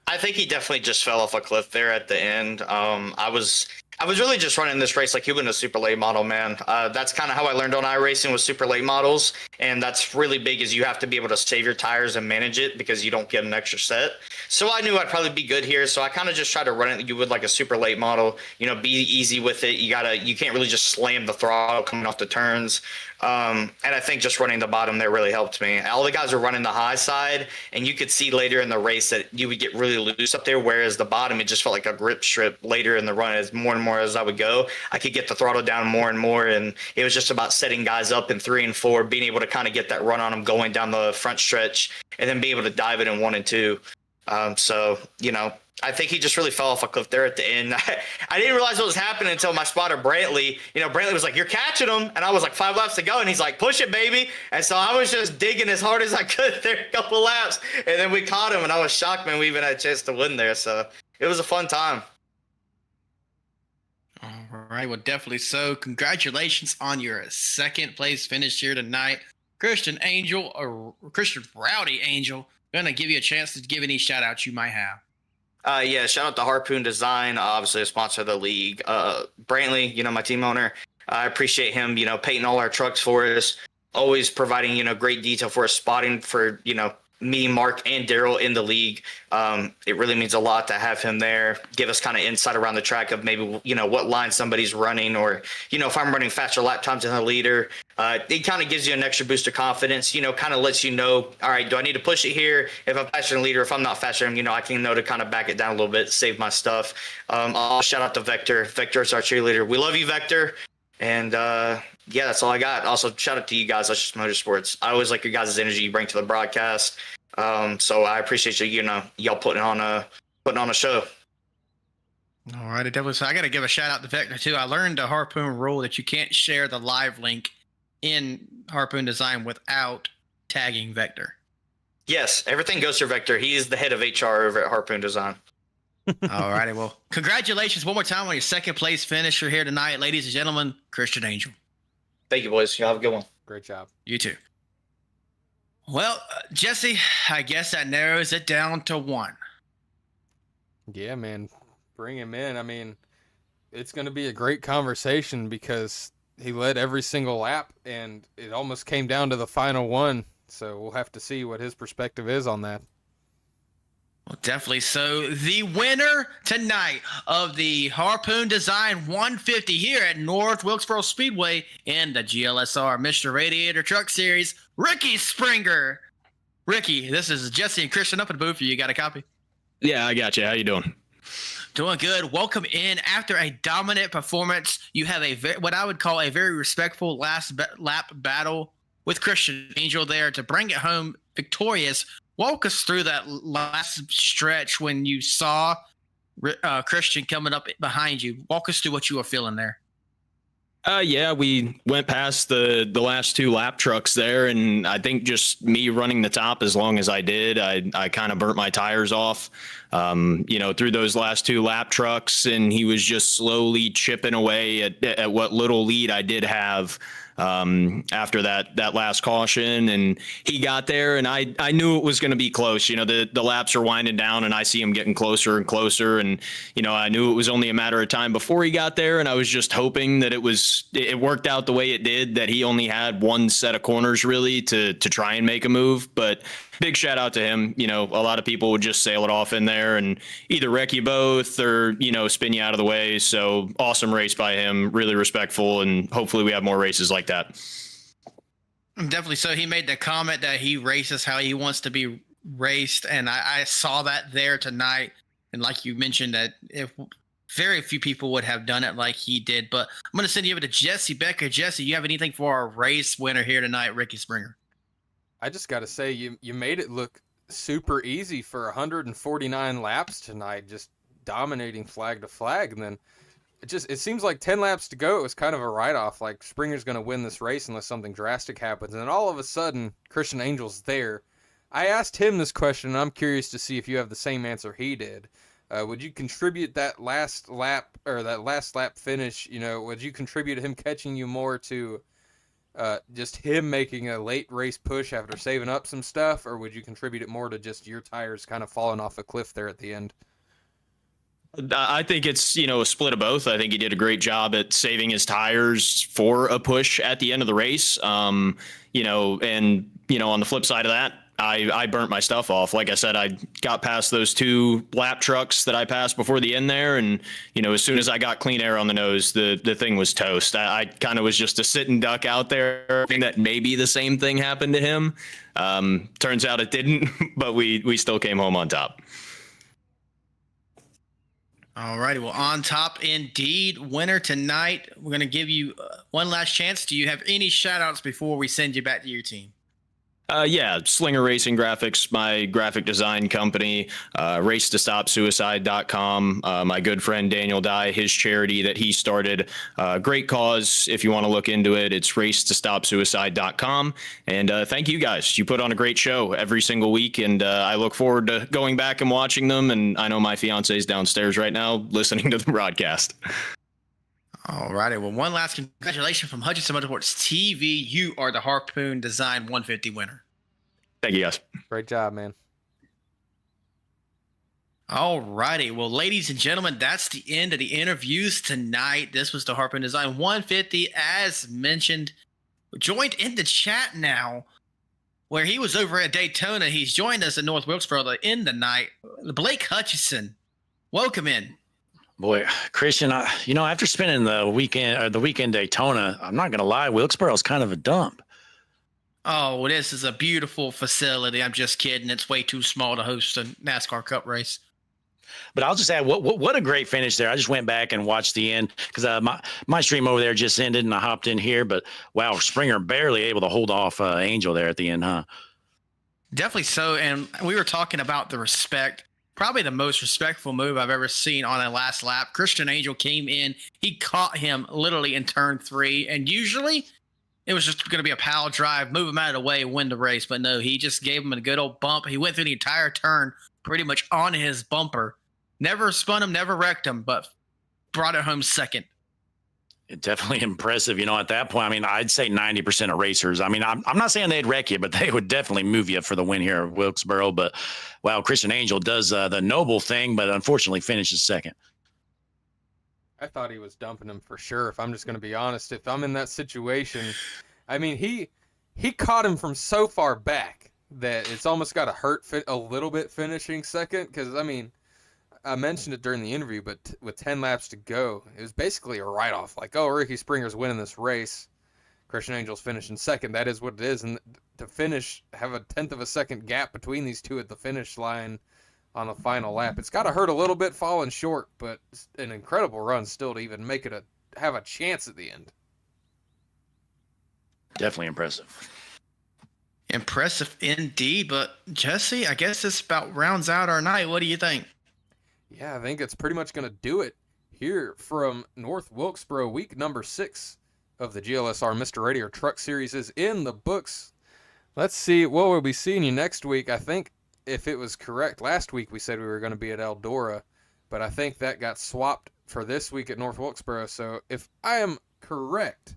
[SPEAKER 4] I think he definitely just fell off a cliff there at the end. I was really just running this race like he was a super late model, man. That's kind of how I learned on iRacing with super late models, and that's really big is you have to be able to save your tires and manage it because you don't get an extra set. So I knew I'd probably be good here, so I kind of just tried to run it you would like a super late model. Be easy with it. You can't really just slam the throttle coming off the turns. And I think just running the bottom there really helped me. All the guys were running the high side, and you could see later in the race that you would get really loose up there, whereas the bottom, it just felt like a grip strip later in the run. As more and more as I would go, I could get the throttle down more and more, and it was just about setting guys up in 3 and 4, being able to kind of get that run on them going down the front stretch, and then be able to dive it in 1 and 2. I think he just really fell off a cliff there at the end. I didn't realize what was happening until my spotter Brantley. Brantley was like, "You're catching him," and I was like, 5 laps to go, and he's like, "Push it, baby!" And so I was just digging as hard as I could there a couple laps, and then we caught him, and I was shocked, man. We even had a chance to win there, so it was a fun time.
[SPEAKER 2] All right, well, definitely so. Congratulations on your second place finish here tonight, Christian Angel, or Christian Rowdy Angel. I'm gonna give you a chance to give any shout outs you might have.
[SPEAKER 4] Shout out to Harpoon Design, obviously a sponsor of the league. Brantley, my team owner, I appreciate him, painting all our trucks for us, always providing, great detail for us, spotting for, me, Mark, and Daryl in the league. It really means a lot to have him there, give us kind of insight around the track of maybe, what line somebody's running, or, if I'm running faster lap times than the leader. It kind of gives you an extra boost of confidence, kind of lets you know, all right, do I need to push it here? If I'm faster than the leader, if I'm not faster than him, I can know to kind of back it down a little bit, save my stuff. I'll shout out to Vector. Vector is our cheerleader. We love you, Vector. And that's all I got. Also, shout out to you guys, Let's Just Motorsports. I always like your guys' energy you bring to the broadcast. So I appreciate y'all putting on a show.
[SPEAKER 2] All right, so I got to give a shout out to Vector too. I learned a Harpoon rule that you can't share the live link in Harpoon Design without tagging Vector.
[SPEAKER 4] Yes, everything goes through Vector. He is the head of HR over at Harpoon Design.
[SPEAKER 2] All righty, well, congratulations one more time on your second place finisher here tonight, ladies and gentlemen, Christian Angel.
[SPEAKER 4] Thank you, boys. Y'all have a good one.
[SPEAKER 1] Great job.
[SPEAKER 2] You too. Well, Jesse, I guess that narrows it down to 1.
[SPEAKER 1] Yeah, man. Bring him in. I mean, it's going to be a great conversation because he led every single lap, and it almost came down to the final one. So we'll have to see what his perspective is on that.
[SPEAKER 2] Well, definitely. So the winner tonight of the Harpoon Design 150 here at North Wilkesboro Speedway in the GLSR Mr. Radiator Truck Series, Ricky Springer. Ricky, this is Jesse and Christian up in the booth. You got a copy?
[SPEAKER 5] Yeah, I got you. How you doing?
[SPEAKER 2] Doing good. Welcome in. After a dominant performance, you have what I would call a very respectful last lap battle with Christian Angel there to bring it home victorious. Walk us through that last stretch when you saw Christian coming up behind you. Walk us through what you were feeling there.
[SPEAKER 5] Yeah, we went past the last two lap trucks there, and I think just me running the top as long as I did, I kind of burnt my tires off, through those last two lap trucks, and he was just slowly chipping away at what little lead I did have after that last caution, and he got there, and I knew it was going to be close. The laps are winding down, and I see him getting closer and closer, and I knew it was only a matter of time before he got there, and I was just hoping that it worked out the way it did, that he only had one set of corners really to try and make a move. But big shout out to him. A lot of people would just sail it off in there and either wreck you both or spin you out of the way. So awesome race by him, really respectful, and hopefully we have more races like that.
[SPEAKER 2] Definitely. So he made the comment that he races how he wants to be raced, and I saw that there tonight. And like you mentioned, that if very few people would have done it like he did. But I'm going to send you over to Jesse Becker. Jesse, you have anything for our race winner here tonight, Ricky Springer?
[SPEAKER 1] I just got to say, you made it look super easy for 149 laps tonight, just dominating flag to flag. And then it seems like 10 laps to go, it was kind of a write-off, like Springer's going to win this race unless something drastic happens. And then all of a sudden, Christian Angel's there. I asked him this question, and I'm curious to see if you have the same answer he did. Would you contribute that last lap finish? Would you contribute him catching you more to just him making a late race push after saving up some stuff, or would you contribute it more to just your tires kind of falling off a cliff there at the end?
[SPEAKER 5] I think it's, a split of both. I think he did a great job at saving his tires for a push at the end of the race. And, on the flip side of that, I burnt my stuff off. Like I said, I got past those two lap trucks that I passed before the end there. And, as soon as I got clean air on the nose, the thing was toast. I kind of was just a sitting duck out there, thinking that maybe the same thing happened to him. Turns out it didn't, but we still came home on top.
[SPEAKER 2] All righty. Well, on top indeed. Winner tonight. We're going to give you one last chance. Do you have any shout outs before we send you back to your team?
[SPEAKER 5] Yeah, Slinger Racing Graphics, my graphic design company, racetostopsuicide.com. My good friend Daniel Dye, his charity that he started, great cause. If you want to look into it, it's racetostopsuicide.com. And thank you guys. You put on a great show every single week, and I look forward to going back and watching them. And I know my fiance is downstairs right now listening to the broadcast.
[SPEAKER 2] All righty. Well, one last congratulations from Hutchinson Motorsports TV. You are the Harpoon Design 150 winner.
[SPEAKER 5] Thank you, guys.
[SPEAKER 1] Great job, man.
[SPEAKER 2] All righty. Well, ladies and gentlemen, that's the end of the interviews tonight. This was the Harpoon Design 150, as mentioned. We're joined in the chat now, where he was over at Daytona. He's joined us in North Wilkesboro to end the night. Blake Hutchison, welcome in.
[SPEAKER 6] Boy, Christian, after spending the weekend Daytona, I'm not going to lie, Wilkesboro is kind of a dump.
[SPEAKER 2] Oh, well, this is a beautiful facility. I'm just kidding. It's way too small to host a NASCAR Cup race.
[SPEAKER 6] But I'll just add, what a great finish there. I just went back and watched the end because my stream over there just ended and I hopped in here. But, wow, Springer barely able to hold off Angel there at the end, huh?
[SPEAKER 2] Definitely so. And we were talking about the respect. Probably the most respectful move I've ever seen on a last lap. Christian Angel came in. He caught him literally in turn 3. And usually it was just going to be a pile drive, move him out of the way, win the race. But no, he just gave him a good old bump. He went through the entire turn pretty much on his bumper. Never spun him, never wrecked him, but brought it home second.
[SPEAKER 6] Definitely impressive. At that point, I'd say 90% of racers. I'm not saying they'd wreck you, but they would definitely move you for the win here at Wilkesboro. But, wow, Christian Angel does the noble thing, but unfortunately finishes second.
[SPEAKER 1] I thought he was dumping him for sure, if I'm just going to be honest. If I'm in that situation, he caught him from so far back that it's almost got to hurt a little bit finishing second because, I mentioned it during the interview, but with 10 laps to go, it was basically a write-off. Like, oh, Ricky Springer's winning this race. Christian Angel's finishing second. That is what it is. And to finish, have a 1/10 of a second gap between these two at the finish line on the final lap. It's got to hurt a little bit falling short, but it's an incredible run still to even make it have a chance at the end.
[SPEAKER 6] Definitely impressive.
[SPEAKER 2] Impressive indeed. But, Jesse, I guess this about rounds out our night. What do you think?
[SPEAKER 1] Yeah, I think it's pretty much going to do it here from North Wilkesboro, week number 6, of the GLSR Mr. Radiator Truck Series is in the books. Let's see, what we'll be seeing you next week. I think if it was correct, last week we said we were going to be at Eldora, but I think that got swapped for this week at North Wilkesboro. So if I am correct,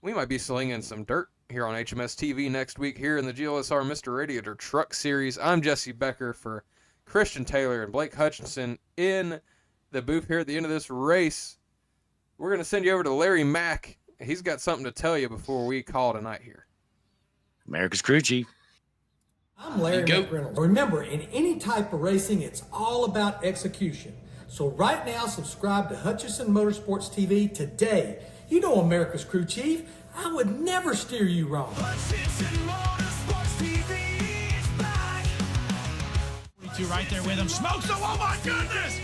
[SPEAKER 1] we might be slinging some dirt here on HMS TV next week here in the GLSR Mr. Radiator Truck Series. I'm Jesse Becker for Christian Taylor and Blake Hutchinson in the booth here at the end of this race. We're going to send you over to Larry Mack. He's got something to tell you before we call tonight here.
[SPEAKER 6] America's crew chief.
[SPEAKER 7] I'm Larry McReynolds. Remember, in any type of racing, it's all about execution. So right now, subscribe to Hutchinson Motorsports TV today. You know America's crew chief. I would never steer you wrong.
[SPEAKER 8] Hutchinson Motorsports TV is back. 42 right there with him. Smokes him. Oh my goodness!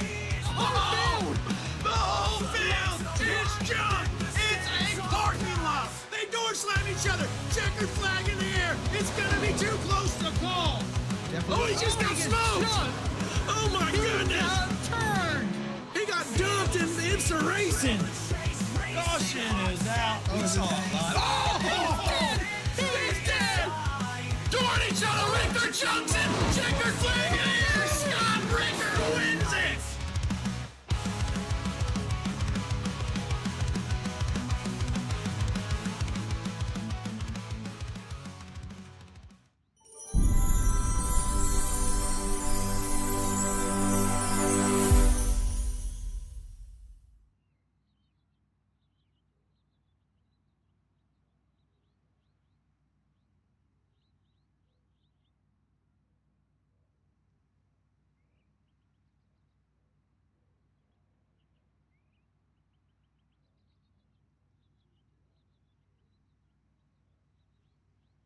[SPEAKER 8] Oh! The whole field is junk. It's a parking lot. They door slam each other. Checkered flag in the air. It's gonna be too close to call. Oh, he just got smoked. Oh my goodness! Turned. He got dumped in IMSA racing. Caution is out. Oh!